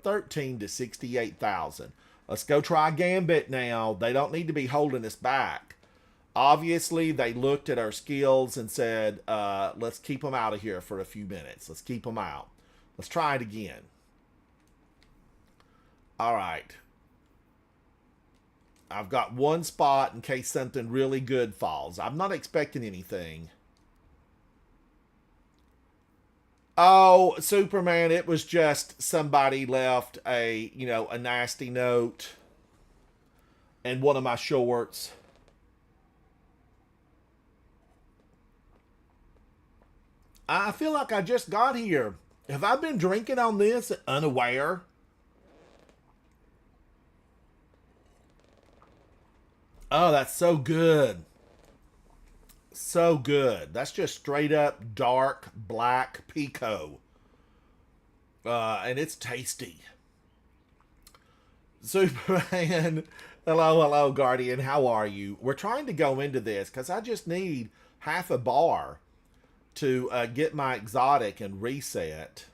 13 to 68,000. Let's go try Gambit now. They don't need to be holding us back. Obviously, they looked at our skills and said, let's keep them out of here for a few minutes. Let's keep them out. Let's try it again. All right. I've got one spot in case something really good falls. I'm not expecting anything. Oh, Superman, it was just somebody left a nasty note in one of my shorts. I feel like I just got here. Have I been drinking on this unaware? Oh, that's so good. So good. That's just straight up dark black pico. And it's tasty. Superman. Hello, Guardian. How are you? We're trying to go into this because I just need half a bar to get my exotic and reset.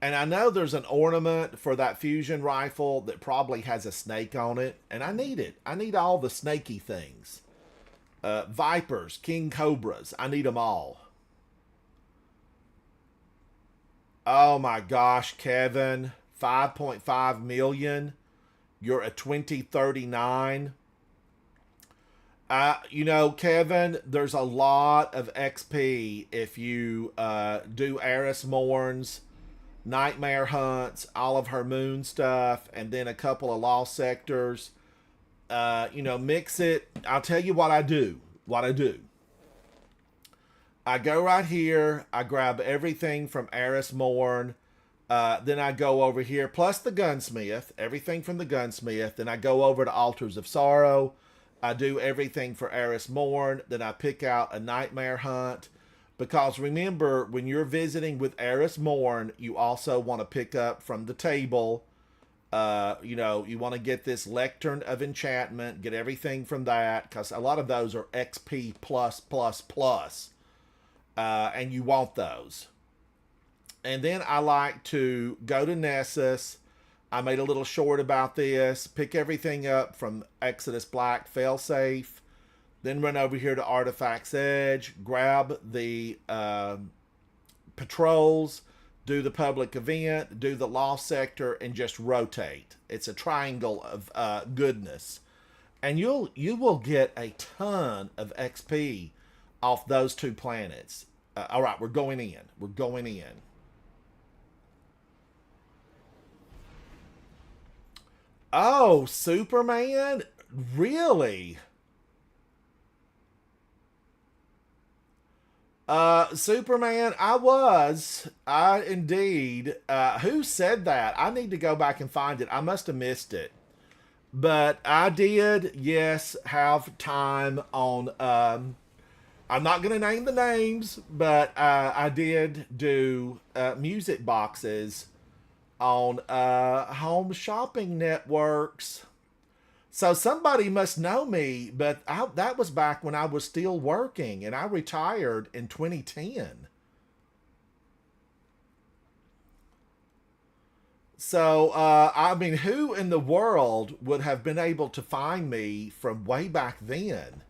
And I know there's an ornament for that fusion rifle that probably has a snake on it. And I need it. I need all the snaky things. Vipers, King Cobras. I need them all. Oh my gosh, Kevin. 5.5 million. You're a 2039. You know, Kevin, there's a lot of XP if you do Eris Morn's Nightmare Hunts, all of her moon stuff, and then a couple of Lost Sectors. You know, mix it. I'll tell you what I do. I go right here. I grab everything from Eris Morn. Then I go over here, plus the Gunsmith, everything from the Gunsmith. Then I go over to Altars of Sorrow. I do everything for Eris Morn. Then I pick out a Nightmare Hunt. Because remember, when you're visiting with Eris Morn, you also want to pick up from the table. You know, you want to get this Lectern of Enchantment, get everything from that. Because a lot of those are XP plus. And you want those. And then I like to go to Nessus. I made a little short about this. Pick everything up from Exodus Black Failsafe. Then run over here to Artifact's Edge. Grab the patrols. Do the public event. Do the Lost Sector. And just rotate. It's a triangle of goodness. And you will get a ton of XP off those two planets. All right, we're going in. Oh, Superman? Really? Superman, I indeed. Who said that? I need to go back and find it. I must have missed it. But I did, yes, have time on, I'm not going to name the names, but I did do music boxes on home shopping networks. So somebody must know me, but that was back when I was still working, and I retired in 2010. So, I mean, who in the world would have been able to find me from way back then?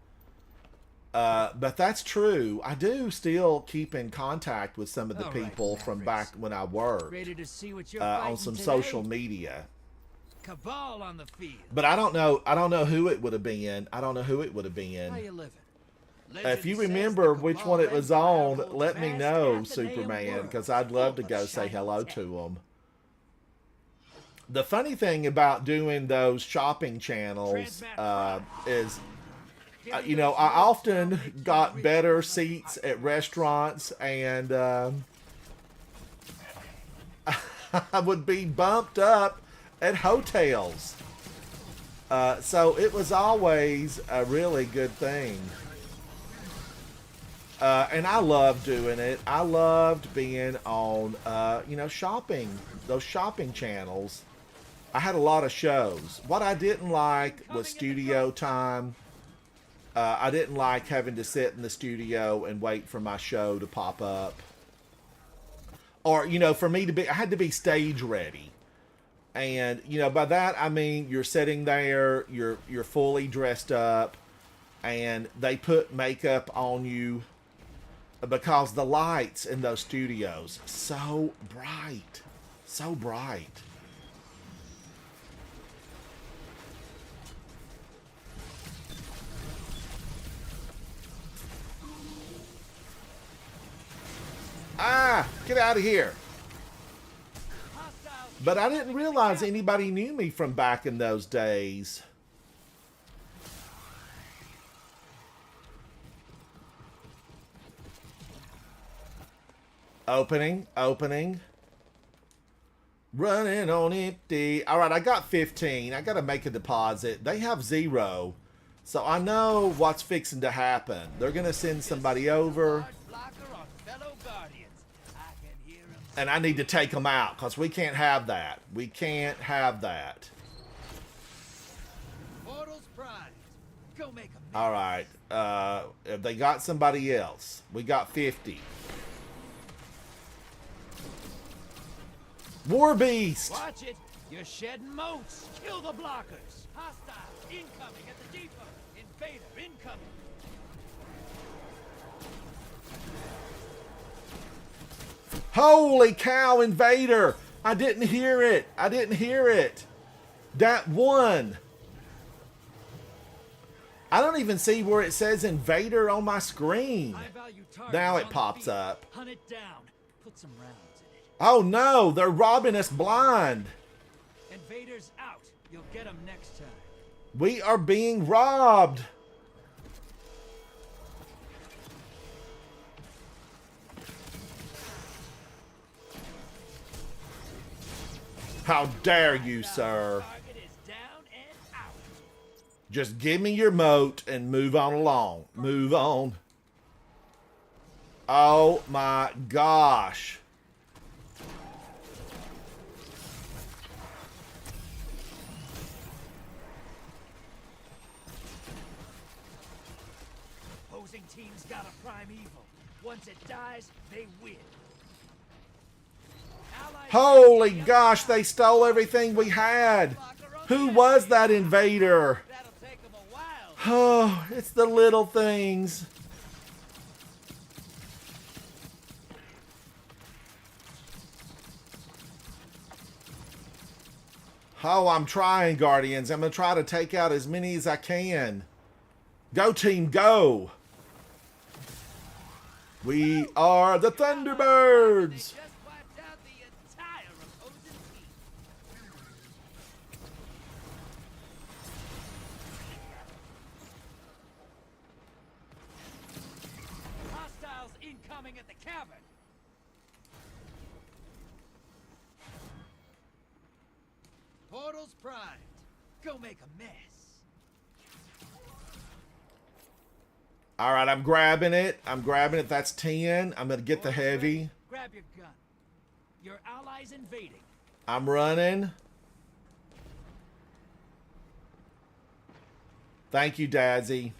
But that's true. I do still keep in contact with some of the All right, people from back Mavericks. when I worked Ready to see what you're on fighting some today? social media. Cabal on the field. But I don't know who it would have been. How you living? If you Legend says remember the which Cabal one it was Empire on, holds let me vast know, Athenaeum Superman, world, because I'd love to full go of say shiny hello tech. to them. The funny thing about doing those shopping channels is, you know, I often got better seats at restaurants, and I would be bumped up at hotels. So it was always a really good thing. And I loved doing it. I loved being on, you know, those shopping channels. I had a lot of shows. What I didn't like was studio time. I didn't like having to sit in the studio and wait for my show to pop up. Or, you know, for me to be, I had to be stage ready. And, you know, by that, I mean, you're sitting there, you're fully dressed up, and they put makeup on you because the lights in those studios, so bright. Ah, get out of here. But I didn't realize anybody knew me from back in those days. Opening. Running on empty. All right, I got 15. I got to make a deposit. They have 0. So I know what's fixing to happen. They're going to send somebody over. And I need to take them out because we can't have that. All right. If they got somebody else, we got 50. War Beast. Watch it. You're shedding moats. Kill the blockers. Hostile. Incoming at the depot. Invader incoming. Holy cow, Invader. I didn't hear it. That one. I don't even see where it says Invader on my screen. High-value target Now is it on the pops field. up. Hunt it down. Put some rounds in it. Oh no, they're robbing us blind. Invaders out. You'll get them next time. We are being robbed. How dare you, sir? Target is down and out. Just give me your moat and move on along. Move on. Oh my gosh. Opposing team's got a primeval. Once it dies, they win. Allies Holy on the other gosh, side. they stole everything we had. Who was that invader? That'll take them a while. Oh, it's the little things. Oh, I'm trying, Guardians. I'm going to try to take out as many as I can. Go, team, go. We are the They Thunderbirds. just wiped out the entire opposing team. Hostiles incoming at the cavern. Portals primed. Go make a mess. All right, I'm grabbing it. I'm grabbing it. That's 10. I'm going to get the Orders ready? heavy. Grab your gun. Your allies invading. I'm running. Thank you, Dadzy.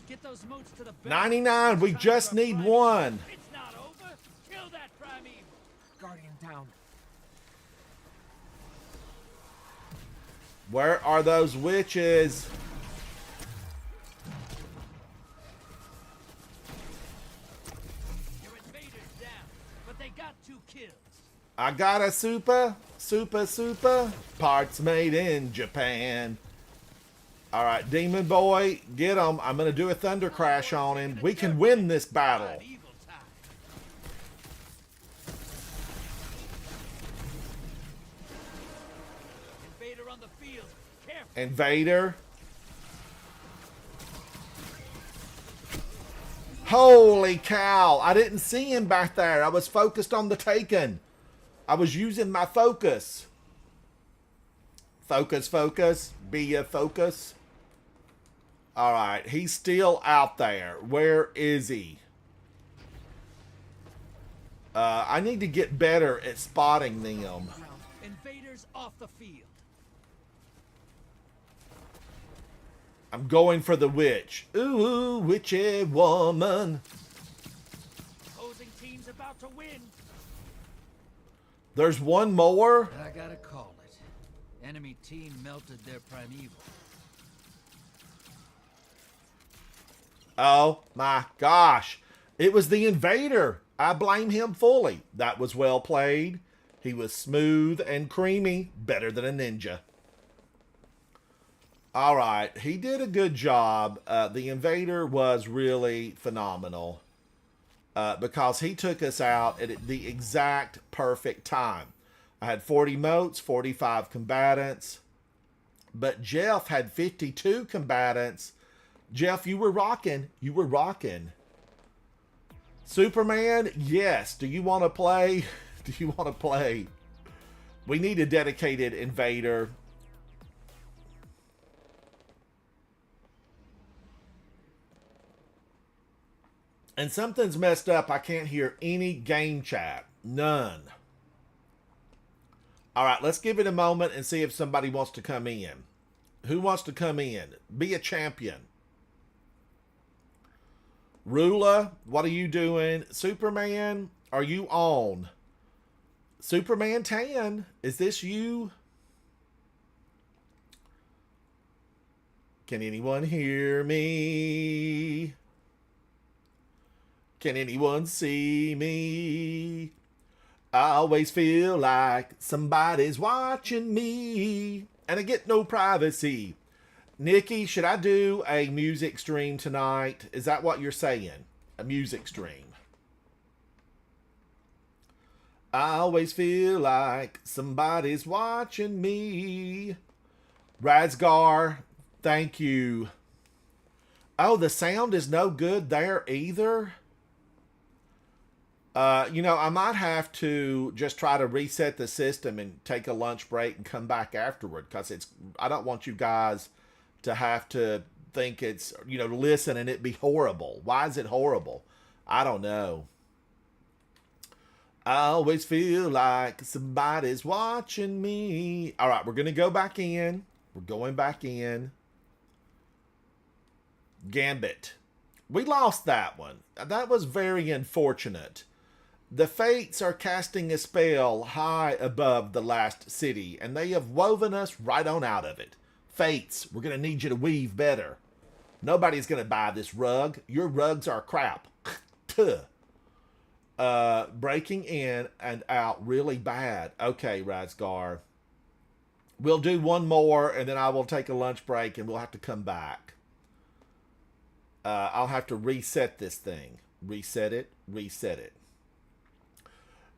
Get those moats to the back. 99. We It's time just for need primeval. one. It's not over. Kill that primeval. Guardian down. Where are those witches? Your invaders down, but they got 2 kills. I got a super parts made in Japan. All right, Demon Boy, get him. I'm going to do a thunder crash on him. We can win this battle. Primeval time. Invader on the field. Careful. Invader. Holy cow. I didn't see him back there. I was focused on the Taken. I was using my focus. Focus. Be a focus. All right. He's still out there. Where is he? I need to get better at spotting them. Invaders off the field. I'm going for the witch. Ooh, witchy woman. Opposing team's about to win. There's one more. I gotta call it. Enemy team melted their primeval. Oh my gosh. It was the invader. I blame him fully. That was well played. He was smooth and creamy. Better than a ninja. All right. He did a good job. The invader was really phenomenal. Because he took us out at the exact perfect time. I had 40 motes, 45 combatants. But Jeff had 52 combatants. Jeff, you were rocking. You were rocking. Superman, yes. Do you want to play? Do you want to play? We need a dedicated invader. And something's messed up. I can't hear any game chat. None. All right, let's give it a moment and see if somebody wants to come in. Who wants to come in? Be a champion. Rula, what are you doing? Superman, are you on? Superman Tan, is this you? Can anyone hear me? Can anyone see me? I always feel like somebody's watching me, and I get no privacy. Nikki, should I do a music stream tonight? Is that what you're saying? A music stream. I always feel like somebody's watching me. Razgar, thank you. Oh, the sound is no good there either. I might have to just try to reset the system and take a lunch break and come back afterward, because I don't want you guys to have to think it's, listen and it be horrible. Why is it horrible? I don't know. I always feel like somebody's watching me. All right, we're going to go back in. We're going back in. Gambit. We lost that one. That was very unfortunate. The Fates are casting a spell high above the last city, and they have woven us right on out of it. Fates, we're going to need you to weave better. Nobody's going to buy this rug. Your rugs are crap. Breaking in and out really bad. Okay, Razgar. We'll do one more, and then I will take a lunch break, and we'll have to come back. I'll have to reset this thing. Reset it. Reset it.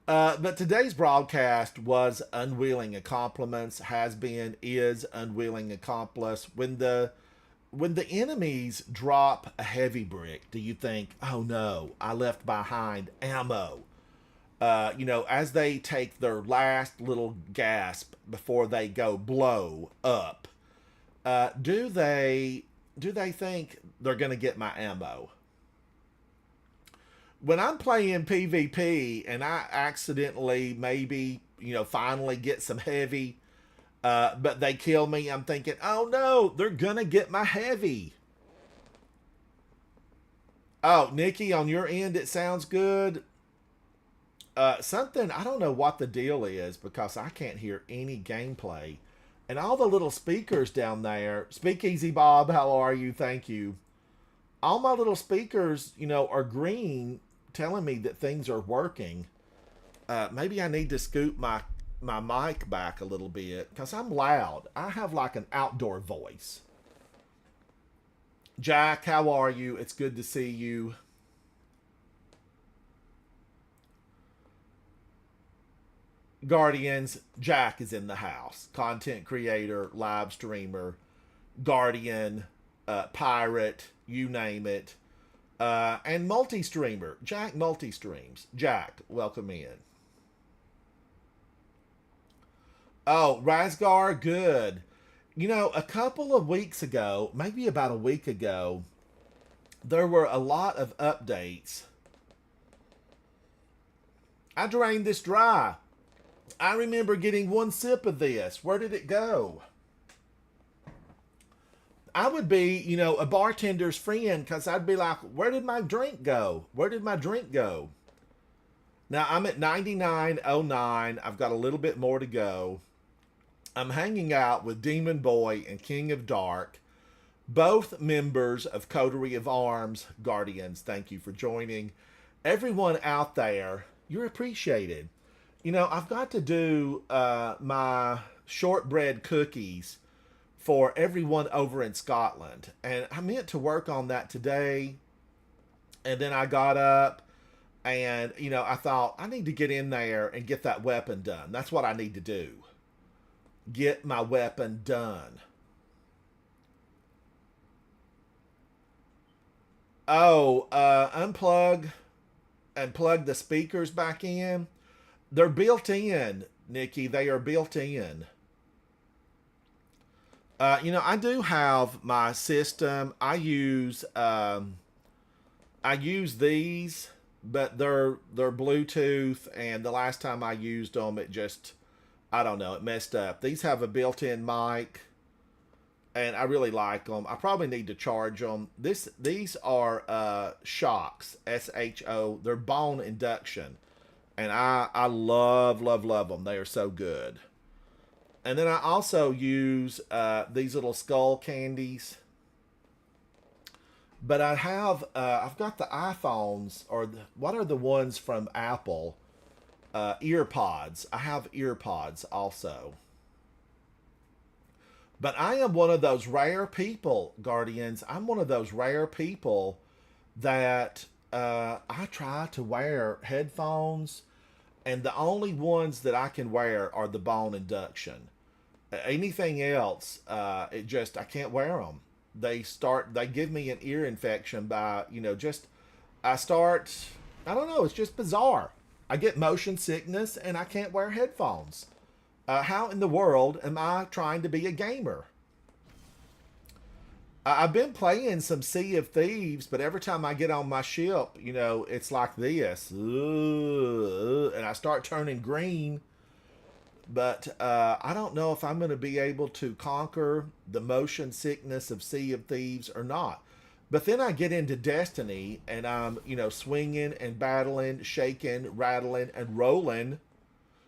But today's broadcast was Unwilling Accomplice, has been, is Unwilling Accomplice. When the enemies drop a heavy brick, do you think, oh no, I left behind ammo? As they take their last little gasp before they go blow up, do they think they're going to get my ammo? When I'm playing PvP and I accidentally maybe, finally get some heavy, but they kill me, I'm thinking, oh no, they're going to get my heavy. Oh, Nikki, on your end, it sounds good. Something, I don't know what the deal is, because I can't hear any gameplay. And all the little speakers down there, Speakeasy Bob, how are you? Thank you. All my little speakers, are green, telling me that things are working. Maybe I need to scoot my mic back a little bit, because I'm loud. I have like an outdoor voice. Jack, how are you? It's good to see you. Guardians, Jack is in the house. Content creator, live streamer, Guardian, pirate, you name it. And multi-streamer. Jack multi-streams. Jack, welcome in. Oh, Razgar, good. A couple of weeks ago, maybe about a week ago, there were a lot of updates. I drained this dry. I remember getting one sip of this. Where did it go? I would be, a bartender's friend, because I'd be like, where did my drink go? Where did my drink go? Now, I'm at 99.09. I've got a little bit more to go. I'm hanging out with Demon Boy and King of Dark, both members of Coterie of Arms. Guardians, thank you for joining. Everyone out there, you're appreciated. I've got to do my shortbread cookies for everyone over in Scotland. And I meant to work on that today. And then I got up and, I thought I need to get in there and get that weapon done. That's what I need to do. Get my weapon done. Oh, unplug and plug the speakers back in. They're built in, Nikki. They are built in. I do have my system. I use these, but they're Bluetooth, and the last time I used them, it just, I don't know, it messed up. These have a built-in mic, and I really like them. I probably need to charge them. These are Shocks, SHO. They're bone induction. And I love them. They are so good. And then I also use these little skull candies. But I have, I've got the iPhones, or what are the ones from Apple? EarPods. I have EarPods also. But I am one of those rare people, Guardians. I'm one of those rare people that I try to wear headphones, and the only ones that I can wear are the bone induction. Anything else, I can't wear them. They give me an ear infection by, I don't know, it's just bizarre. I get motion sickness and I can't wear headphones. How in the world am I trying to be a gamer? I've been playing some Sea of Thieves, but every time I get on my ship, it's like this. And I start turning green. But I don't know if I'm going to be able to conquer the motion sickness of Sea of Thieves or not. But then I get into Destiny, and I'm, swinging and battling, shaking, rattling, and rolling.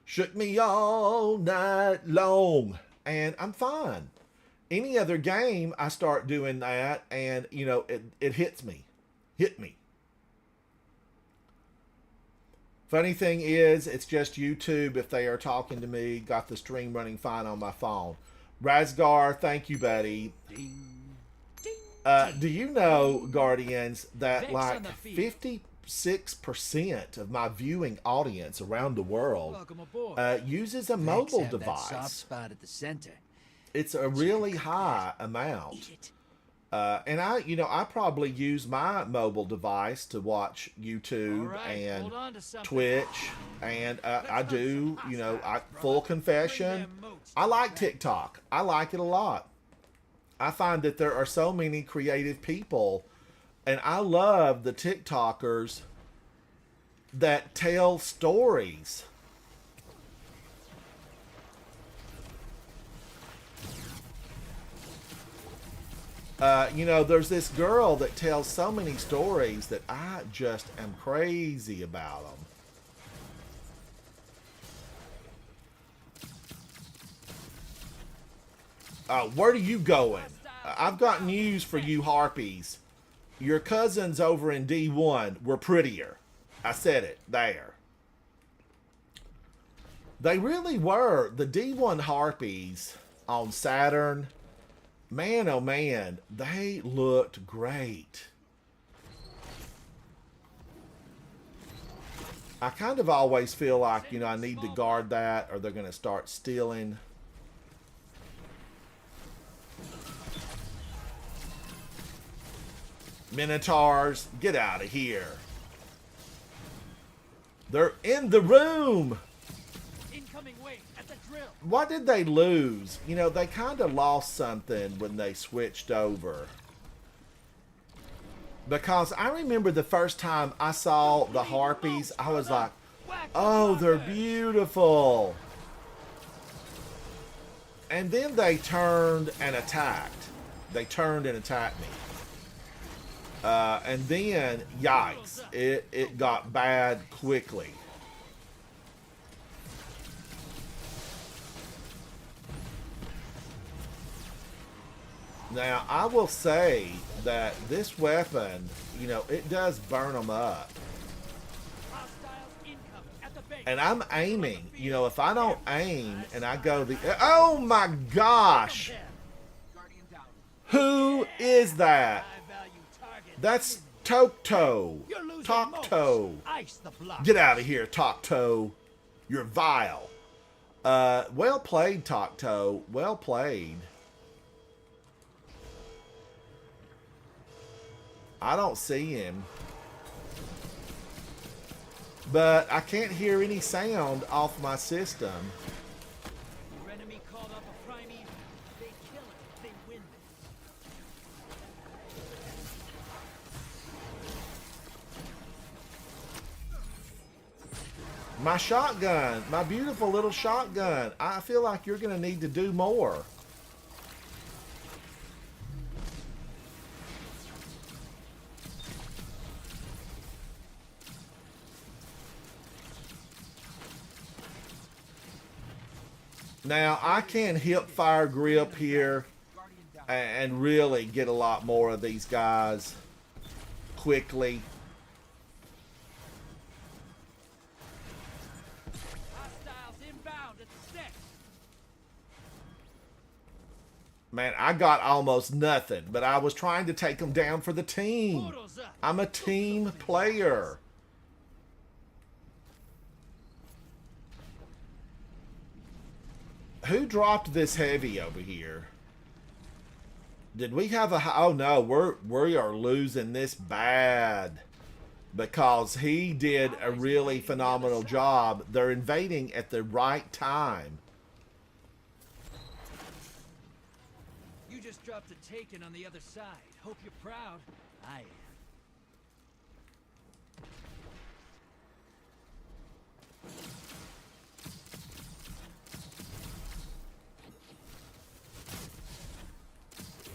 Shook me all night long. And I'm fine. Any other game, I start doing that, and, it hits me. Hit me. Funny thing is, it's just YouTube if they are talking to me. Got the stream running fine on my phone. Razgar, thank you, buddy. Do you know, Guardians, that like 56% of my viewing audience around the world uses a mobile device? Soft spot at the center. It's a really high amount. And I probably use my mobile device to watch YouTube and Twitch, and I do, full confession, I like TikTok. I like it a lot. I find that there are so many creative people, and I love the TikTokers that tell stories. There's this girl that tells so many stories that I just am crazy about them. Where are you going? I've got news for you harpies. Your cousins over in D1 were prettier. I said it there. They really were. The D1 harpies on Saturn, man, oh man, they looked great. I kind of always feel like, I need to guard that or they're going to start stealing. Minotaurs, get out of here. They're in the room. Incoming wave at the drill. What did they lose? They kind of lost something when they switched over. Because I remember the first time I saw the harpies, I was like, oh, they're beautiful. And then they turned and attacked. They turned and attacked me. And then, yikes, it got bad quickly. Now, I will say that this weapon, it does burn them up. And I'm aiming. If I don't aim and I go oh my gosh! Who is that? That's Tokto. Tokto. Get out of here, Tokto. You're vile. Well played, Tokto. Well played. I don't see him. But I can't hear any sound off my system. Your enemy called up a prime evil. They kill it, they win this. My shotgun. My beautiful little shotgun. I feel like you're going to need to do more. Now, I can hip fire grip here and really get a lot more of these guys quickly. Hostiles inbound at the steps. Man, I got almost nothing, but I was trying to take them down for the team. Portals up. I'm a team player. Who dropped this heavy over here? Did we have a... Oh no, we are losing this bad. Because he did a really phenomenal job. They're invading at the right time. You just dropped a taken on the other side. Hope you're proud. I am.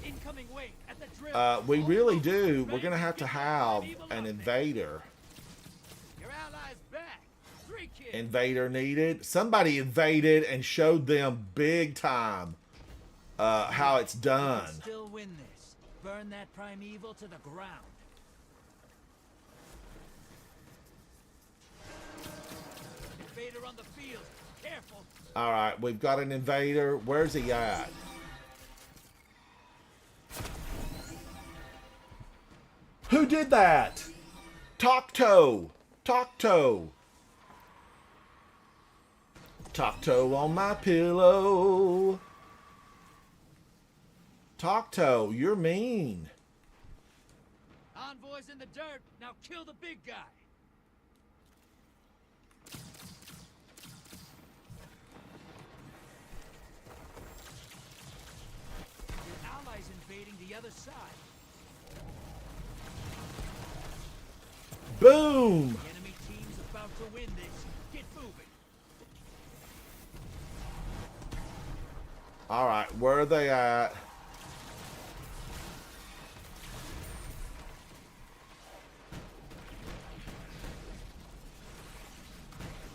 Incoming wave at the drill. We really do. We're going to have an invader. Your allies back. 3 kids. Invader needed. Somebody invaded and showed them big time how it's done. Still win this. Burn that primeval to the ground. Invader on the field. Careful. All right, we've got an invader. Where's he at? Who did that? Tocto. Tocto. Tocto on my pillow. Tocto, you're mean. Envoys in the dirt. Now kill the big guy. Your allies invading the other side. Boom. The enemy team's about to win this. Get moving. All right, where are they at?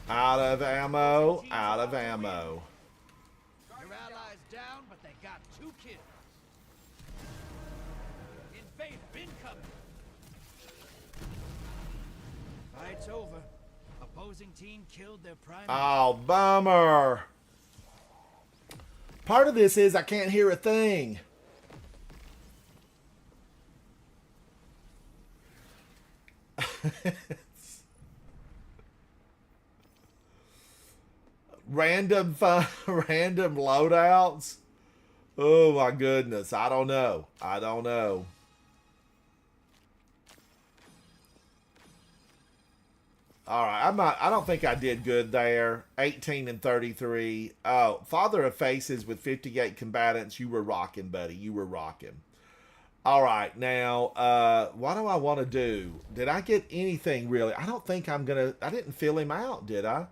Out of ammo, out of ammo. Your allies down, but they got 2 kills. Invader incoming. Fight's over. Opposing team killed their prime. Oh, bummer. Part of this is I can't hear a thing. Random random loadouts. Oh my goodness. I don't know. I don't know. All right, I don't think I did good there. 18 and 33. Oh, Father of Faces with 58 combatants. You were rocking, buddy. You were rocking. All right, now, what do I want to do? Did I get anything really? I don't think I'm going to... I didn't fill him out, did I?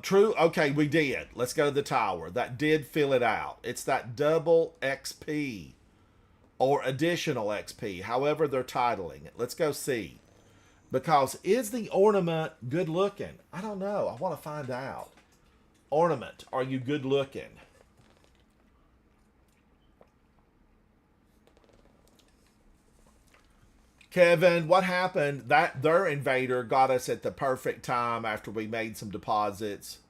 True. Okay, we did. Let's go to the tower. That did fill it out. It's that double XP or additional XP, however they're titling it. Let's go see. Because is the ornament good looking? I don't know. I want to find out. Ornament, are you good looking? Kevin, what happened? That their invader got us at the perfect time after we made some deposits.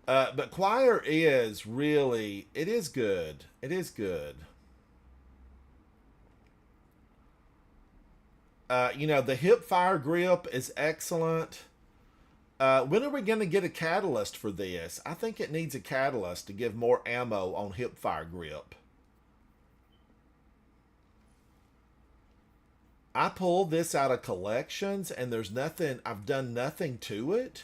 But Choir is really, it is good. It is good. You know, the hip fire grip is excellent. When are we going to get a catalyst for this? I think it needs a catalyst to give more ammo on hip fire grip. I pulled this out of collections and there's nothing, I've done nothing to it.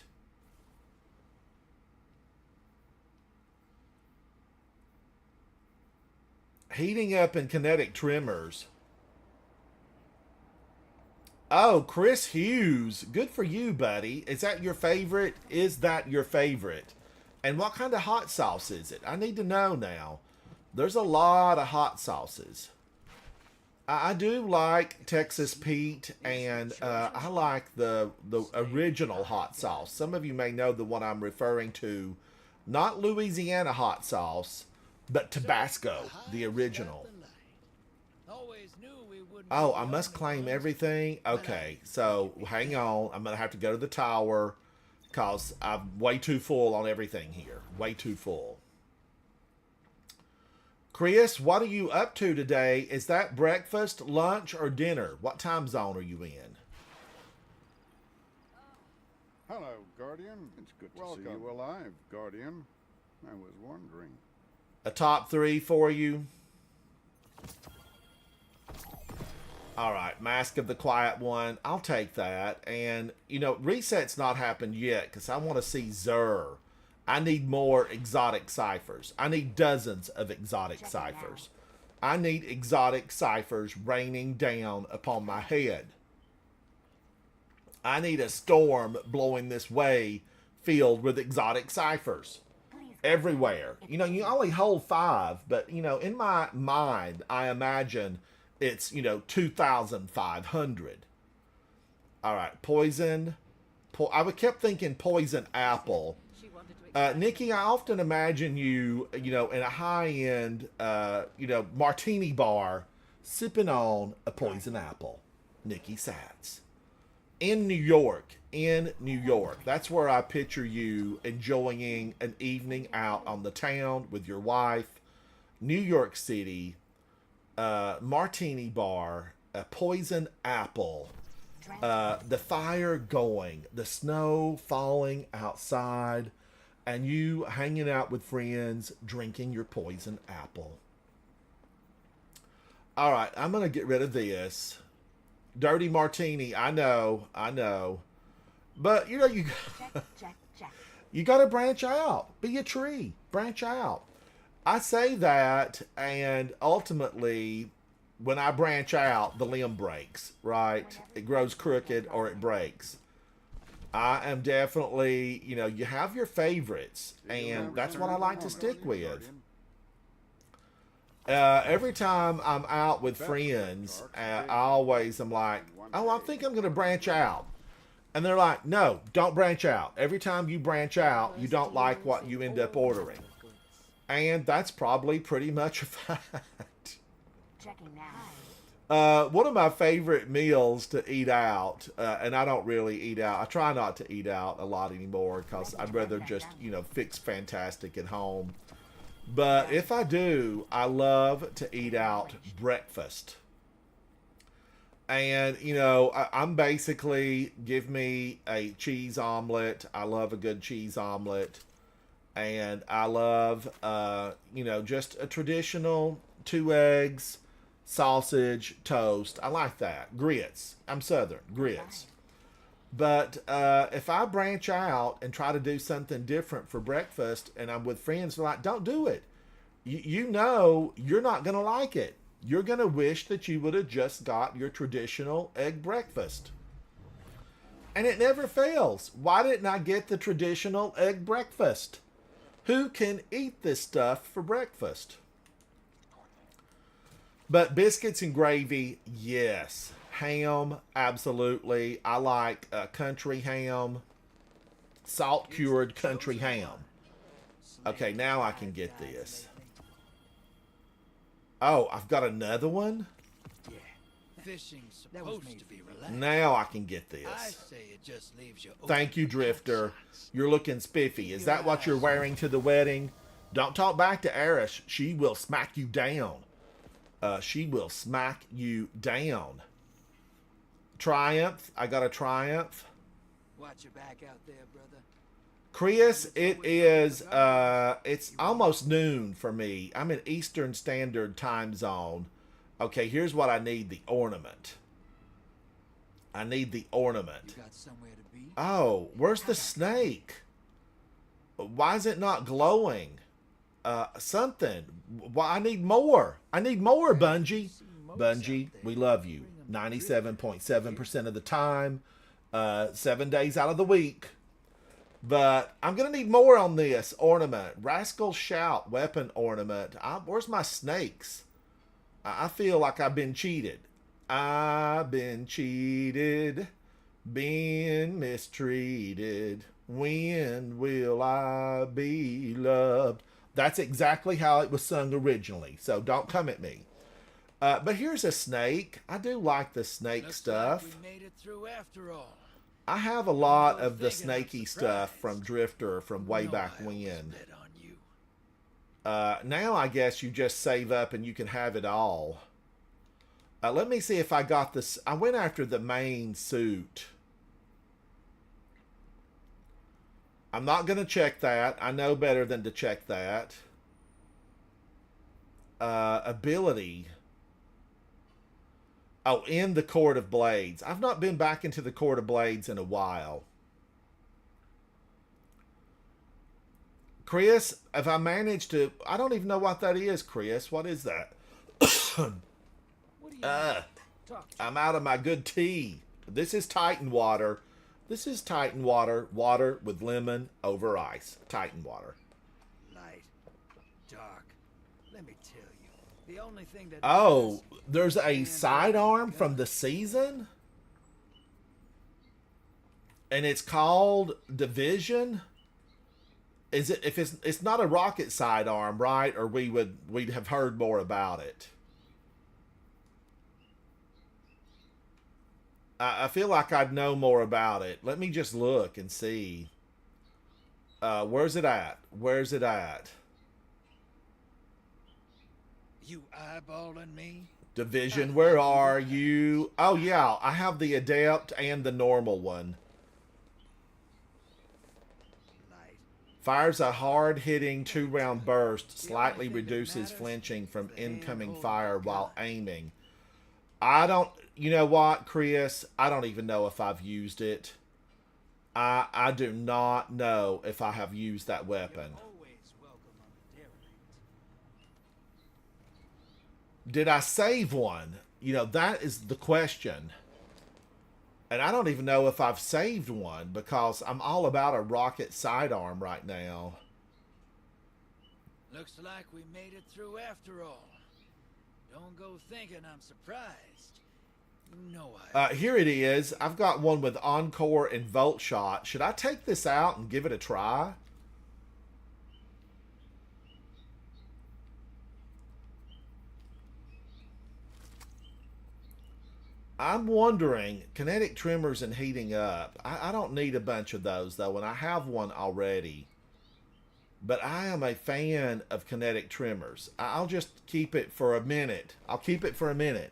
Heating up and kinetic tremors. Oh, Chris Hughes. Good for you, buddy. Is that your favorite? Is that your favorite? And what kind of hot sauce is it? I need to know now. There's a lot of hot sauces. I do like Texas Pete, and I like the original hot sauce. Some of you may know the one I'm referring to. Not Louisiana hot sauce, but Tabasco, the original. Oh, I must claim everything? Okay, so hang on. I'm going to have to go to the tower because I'm way too full on everything here. Way too full. Chris, what are you up to today? Is that breakfast, lunch, or dinner? What time zone are you in? Hello, Guardian. It's good to see you alive, Guardian. I was wondering. A top 3 for you? All right, Mask of the Quiet One. I'll take that. And, you know, reset's not happened yet because I want to see Xur. I need more exotic ciphers. I need dozens of exotic ciphers. I need exotic ciphers raining down upon my head. I need a storm blowing this way filled with exotic ciphers everywhere. You know, you only hold 5, but, you know, in my mind, I imagine it's, you know, 2,500. All right, poison. I kept thinking poison apple. Nikki, I often imagine you, you know, in a high-end, you know, martini bar, sipping on a poison apple. Nikki Satz. In New York. That's where I picture you enjoying an evening out on the town with your wife. New York City, martini bar, a poison apple, the fire going, the snow falling outside, and you hanging out with friends, drinking your poison apple. All right, I'm going to get rid of this. Dirty martini, I know. But, you know, you got to branch out. Be a tree. Branch out. I say that, and ultimately, when I branch out, the limb breaks, right? It grows crooked or it breaks. I am definitely, you know, you have your favorites, and that's what I like to stick with. Every time I'm out with friends, I always am like, oh, I think I'm going to branch out. And they're like, no, don't branch out. Every time you branch out, you don't like what you end up ordering. And that's probably pretty much a fact. Checking now. One of my favorite meals to eat out, and I don't really eat out. I try not to eat out a lot anymore because I'd rather just, you know, fix fantastic at home. But if I do, I love to eat out breakfast. And, you know, I'm basically, give me a cheese omelet. I love a good cheese omelet. And I love, you know, just a traditional 2 eggs, sausage, toast. I like that. Grits. I'm Southern. Grits. But if I branch out and try to do something different for breakfast and I'm with friends, they're like, don't do it. You know you're not going to like it. You're going to wish that you would have just got your traditional egg breakfast. And it never fails. Why didn't I get the traditional egg breakfast? Who can eat this stuff for breakfast? But biscuits and gravy, yes. Ham, absolutely. I like country ham. Salt-cured country ham. Okay, now I can get this. Oh, I've got another one? Yeah. Fishing's supposed to be relaxed. Now I can get I this. say it just leaves you Thank you, Drifter. You're looking spiffy. Is that what you're wearing to the wedding? Don't talk back to Arish. She will smack you down. She will smack you down. Triumph. I got a Triumph. Watch your back out there, brother. Chris, it is, it's almost noon for me. I'm in Eastern Standard Time Zone. Okay, here's what I need, the ornament. I need the ornament. You got somewhere to be? Oh, where's the snake? Why is it not glowing? Something. Well, I need more. I need more, Bungie. Bungie, we love you. 97.7% of the time. 7 days out of the week. But I'm going to need more on this ornament. Rascal Shout weapon ornament. Where's my snakes? I feel like I've been cheated. I've been cheated. Been mistreated. When will I be loved? That's exactly how it was sung originally. So don't come at me. But here's a snake. I do like the snake Looks stuff. like we made it through after all. I have a lot of the snaky stuff from Drifter from way back when. Bet on you. Now I guess you just save up and you can have it all. Let me see if I got this. I went after the main suit. I'm not going to check that. I know better than to check that. Ability. Oh, in the Court of Blades. I've not been back into the Court of Blades in a while. Chris, if I managed to... I don't even know what that is, Chris. What is that? What do you want? Talk to I'm out of my good tea. This is Titan water. This is Titan water. Water with lemon over ice. Titan water. light, dark. Let me tell you, the only thing that Oh, there's a sidearm from the season? And it's called Division? Is it, if it's not a rocket sidearm, right? Or we'd have heard more about it. I feel like I'd know more about it. Let me just look and see. Where's it at? Where's it at? You eyeballing me? Division, where are you? Oh, yeah, I have the Adept and the normal one. Light. Fires a hard-hitting 2-round burst, slightly reduces flinching from incoming fire while aiming. I don't... You know what, Chris? I don't even know if I've used it. I do not know if I have used that weapon. Always welcome on the derelict. Did I save one? You know, that is the question. And I don't even know if I've saved one because I'm all about a rocket sidearm right now. Looks like we made it through after all. Don't go thinking I'm surprised. You know I... Here it is. I've got one with Encore and Volt Shot. Should I take this out and give it a try? I'm wondering, kinetic tremors and heating up. I don't need a bunch of those, though, and I have one already. But I am a fan of kinetic tremors. I'll just keep it for a minute. I'll keep it for a minute.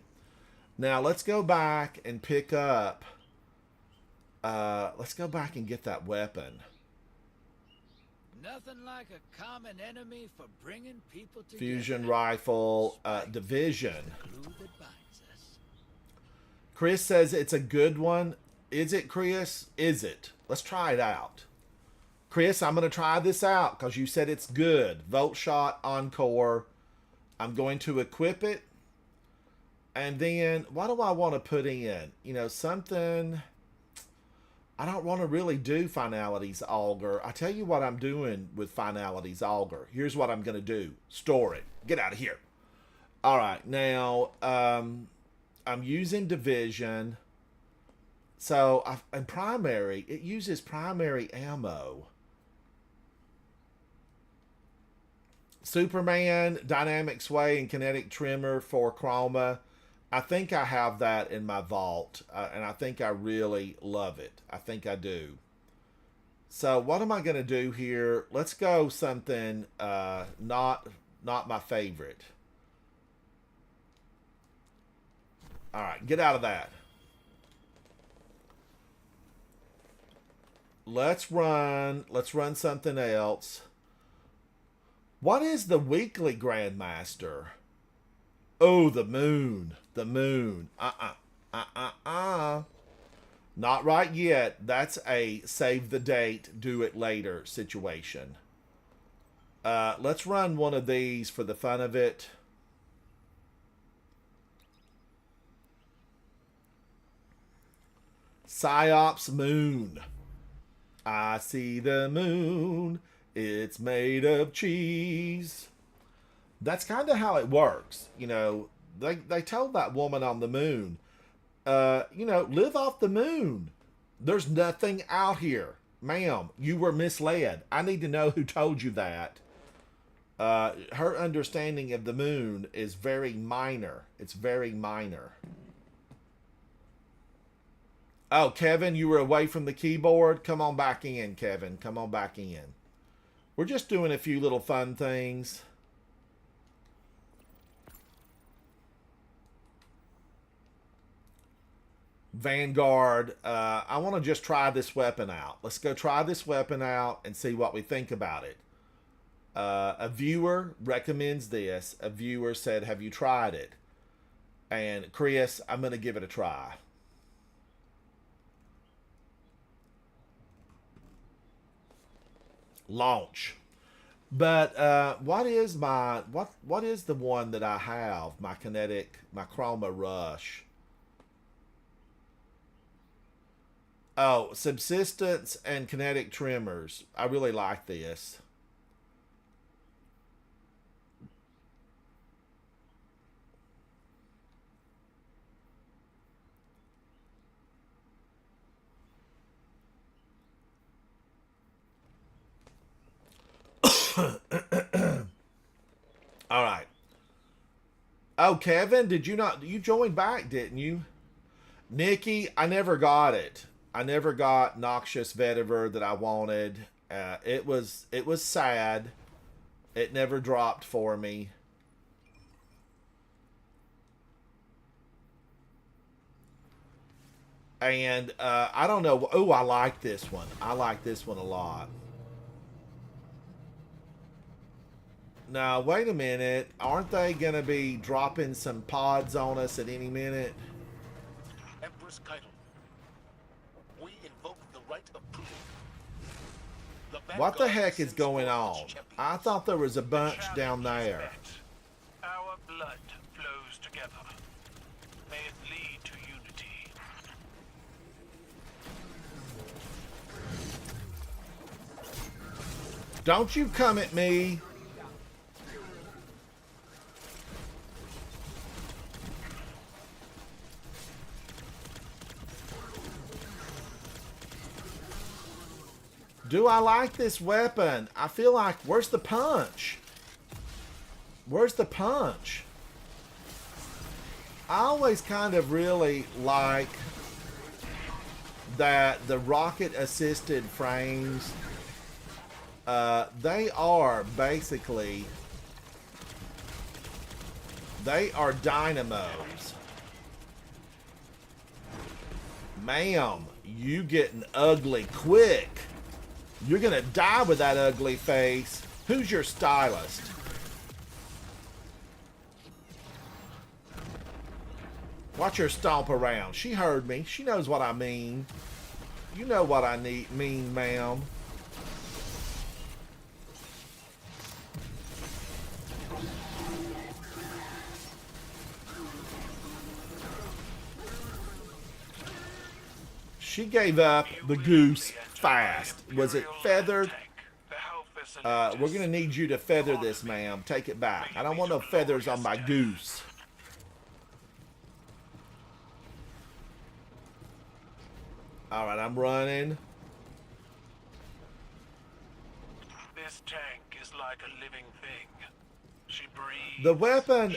Now, let's go back and pick up... let's go back and get that weapon. Nothing like a common enemy for bringing people together. Fusion rifle, Division. Glue that binds us. Chris says it's a good one. Is it, Chris? Is it? Let's try it out. Chris, I'm going to try this out because you said it's good. Volt Shot Encore. I'm going to equip it. And then, what do I want to put in? You know, something... I don't want to really do Finality's Auger. I tell you what I'm doing with Finality's Auger. Here's what I'm going to do. Store it. Get out of here. All right. Now, I'm using Division. So, in primary, it uses primary ammo. Superman, Dynamic Sway, and Kinetic Tremor for Chroma. I think I have that in my vault, and I think I really love it. I think I do. So what am I going to do here? Let's go something not my favorite. All right, get out of that. Let's run something else. What is the weekly Grandmaster? Oh, the moon. The moon. Not right yet. That's a save the date, do it later situation. Let's run one of these for the fun of it. Psyops moon. I see the moon. It's made of cheese. That's kind of how it works. You know, they told that woman on the moon, you know, live off the moon. There's nothing out here. Ma'am, you were misled. I need to know who told you that. Her understanding of the moon is very minor. It's very minor. Oh, Kevin, you were away from the keyboard? Come on back in, Kevin. Come on back in. We're just doing a few little fun things. Vanguard. I want to just try this weapon out. Let's go try this weapon out and see what we think about it. A viewer recommends this. A viewer said, have you tried it? And Chris, I'm going to give it a try. Launch. But what is my what is the one that I have? My kinetic, my Chroma Rush. Oh, subsistence and kinetic tremors. I really like this. All right. Oh, Kevin, did you not? You joined back, didn't you? Nikki, I never got it. I never got Noxious Vetiver that I wanted. It was sad. It never dropped for me. And I don't know. Oh, I like this one. I like this one a lot. Now, wait a minute. Aren't they going to be dropping some pods on us at any minute? Empress Keitel, we invoke the right of proof. What the heck is going on? I thought there was a bunch down there. Our blood flows together. May it lead to unity. Don't you come at me. Do I like this weapon? I feel like, where's the punch? Where's the punch? I always kind of really like that the rocket assisted frames, they are basically, they are dynamos. Ma'am, you getting ugly quick. You're gonna die with that ugly face. Who's your stylist? Watch her stomp around. She heard me. She knows what I mean. You know what I mean, ma'am. She gave up the goose fast. Was it feathered? We're going to need you to feather this, ma'am. Take it back. I don't want no feathers on my goose. All right, I'm running. This tank is like a living thing. She breathes. The weapon,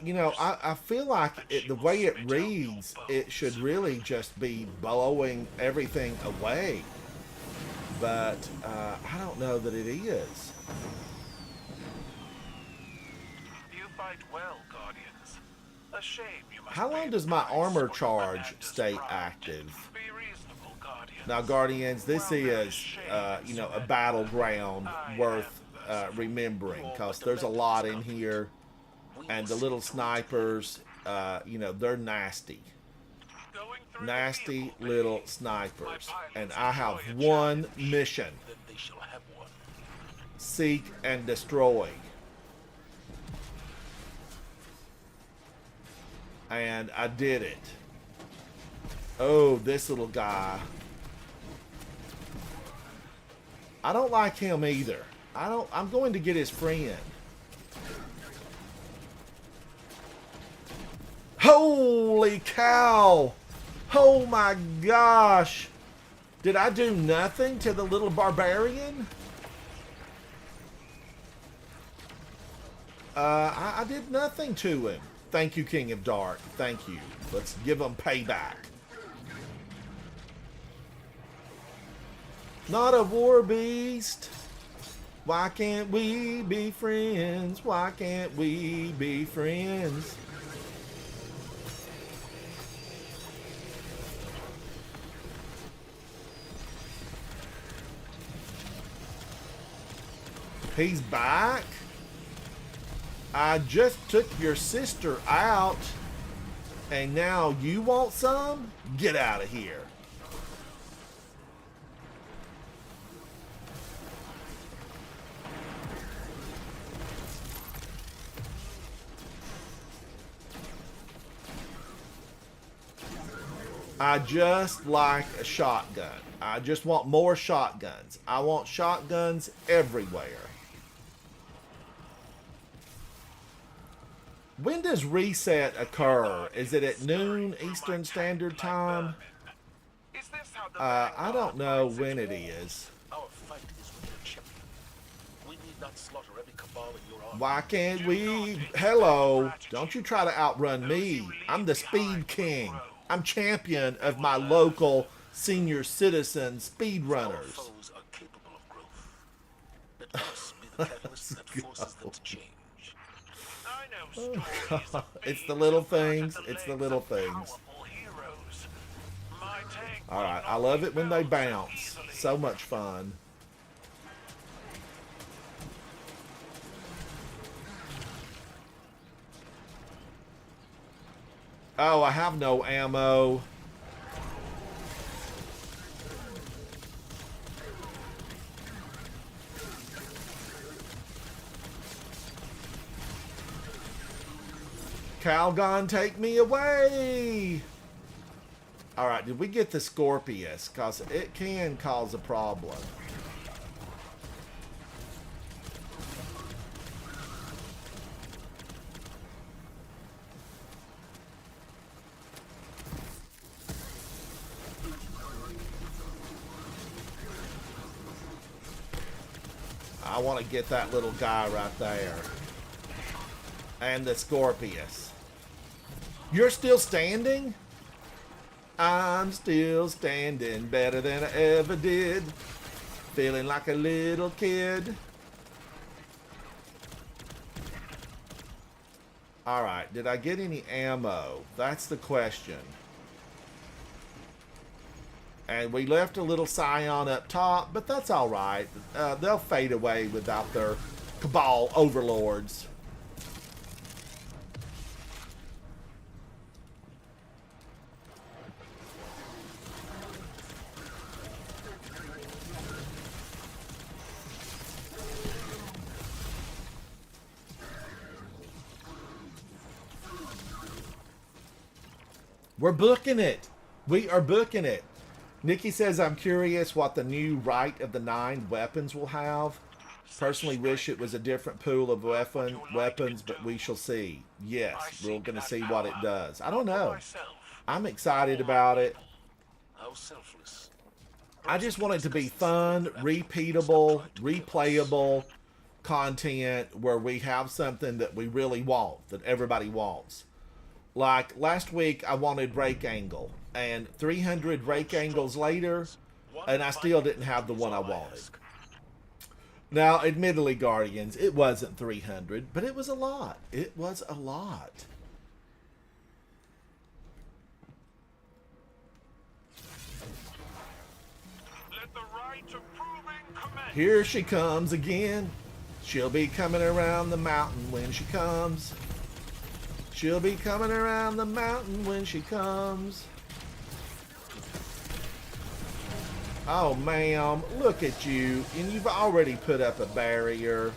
you know, I feel like the way it reads, it should really just be blowing everything away. But I don't know that it is. You fight well, Guardians. A shame you must. How long does my armor charge stay active? Be reasonable, Guardians. Now, Guardians, this is, you know, a battleground worth remembering, because there's a lot in here, and the little snipers, you know, they're nasty. Nasty little snipers. And I have one mission. Seek and destroy. And I did it. Oh, this little guy. I don't like him either. I'm going to get his friend. Holy cow! Oh my gosh! Did I do nothing to the little barbarian? I did nothing to him. Thank you, King of Dark. Thank you. Let's give him payback. Not a war beast. Why can't we be friends? Why can't we be friends? He's back? I just took your sister out, and now you want some? Get out of here. I just like a shotgun. I just want more shotguns. I want shotguns everywhere. When does reset occur? Is it at noon Eastern Standard Time? Is this how the I don't know when it is. Our fight is with your champion. We need not slaughter every cabal in your army. Why can't we? Hello. Don't you try to outrun me. I'm the Speed King. I'm champion of my local senior citizen Our speedrunners. foes are capable of growth. Let us be the catalyst that forces them to change. I know stories of It's the beings little who run things. at the It's the legs little of things. powerful heroes. My tank will Alright, I not love be it when they found so bounce. easily. So much fun. Oh, I have no ammo. Calgon, take me away! Alright, did we get the Scorpius? Because it can cause a problem. I want to get that little guy right there. And the Scorpius. You're still standing? I'm still standing better than I ever did. Feeling like a little kid. Alright, did I get any ammo? That's the question. And we left a little Scion up top, but that's alright. They'll fade away without their Cabal overlords. We're booking it. We are booking it. Nikki says, I'm curious what the new Rite of the Nine weapons will have. Personally wish it was a different pool of weapons, but we shall see. Yes, we're going to see what it does. I don't know. I'm excited about it. How selfless. I just want it to be fun, repeatable, replayable content where we have something that we really want, that everybody wants. Like last week, I wanted Rake Angle, and 300 Rake Angles later, and I still didn't have the one I wanted. Now, admittedly, Guardians, it wasn't 300, but it was a lot. It was a lot. Let the right of proving commence. Here she comes again. She'll be coming around the mountain when she comes. She'll be coming around the mountain when she comes. Oh, ma'am, look at you. And you've already put up a barrier.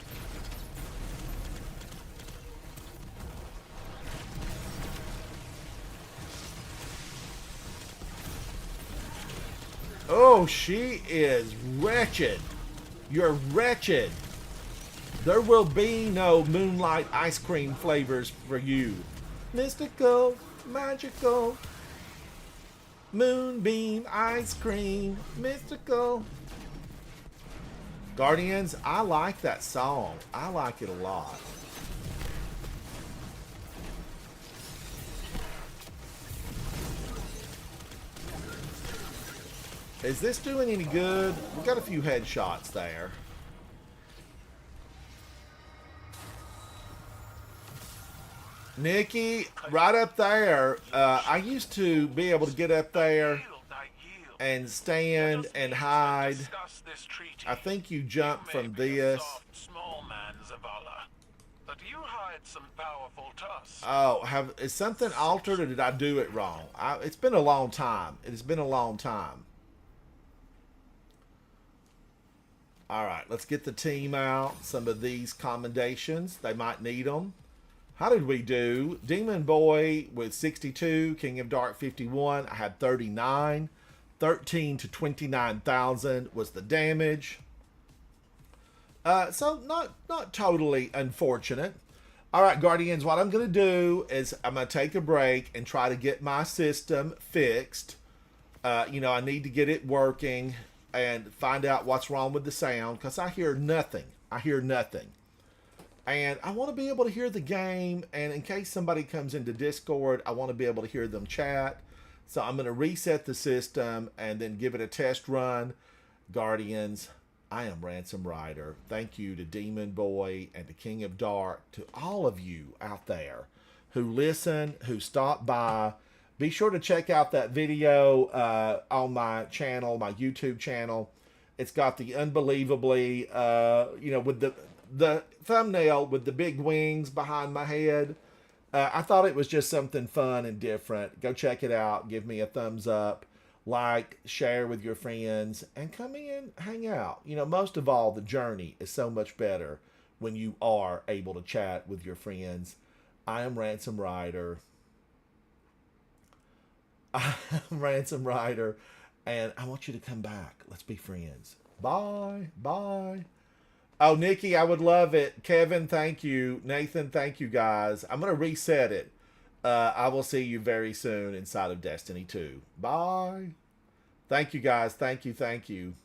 Oh, she is wretched. You're wretched. There will be no moonlight ice cream flavors for you. Mystical, magical, moonbeam ice cream, mystical. Guardians, I like that song. I like it a lot. Is this doing any good? We got a few headshots there. Nikki, right up there. I used to be able to get up there and stand and hide. I think you jumped from this. Valhalla, but you hide some powerful tusks. Oh, is something altered or did I do it wrong? It's been a long time. It has been a long time. All right, let's get the team out. Some of these commendations, they might need them. How did we do? Demon Boy with 62, King of Dark 51. I had 39. 13 to 29,000 was the damage. So not totally unfortunate. All right, Guardians, what I'm going to do is I'm going to take a break and try to get my system fixed. You know, I need to get it working and find out what's wrong with the sound because I hear nothing. I hear nothing. And I want to be able to hear the game. And in case somebody comes into Discord, I want to be able to hear them chat. So I'm going to reset the system and then give it a test run. Guardians, I am Ransom Rider. Thank you to Demon Boy and to King of Dark, to all of you out there who listen, who stop by. Be sure to check out that video on my channel, my YouTube channel. It's got the unbelievably, you know, with the thumbnail with the big wings behind my head. I thought it was just something fun and different. Go check it out. Give me a thumbs up. Like, share with your friends, and come in, hang out. You know, most of all, the journey is so much better when you are able to chat with your friends. I am Ransom Rider. I'm Ransom Rider, and I want you to come back. Let's be friends. Bye. Bye. Oh, Nikki, I would love it. Kevin, thank you. Nathan, thank you, guys. I'm going to reset it. I will see you very soon inside of Destiny 2. Bye. Thank you, guys. Thank you. Thank you.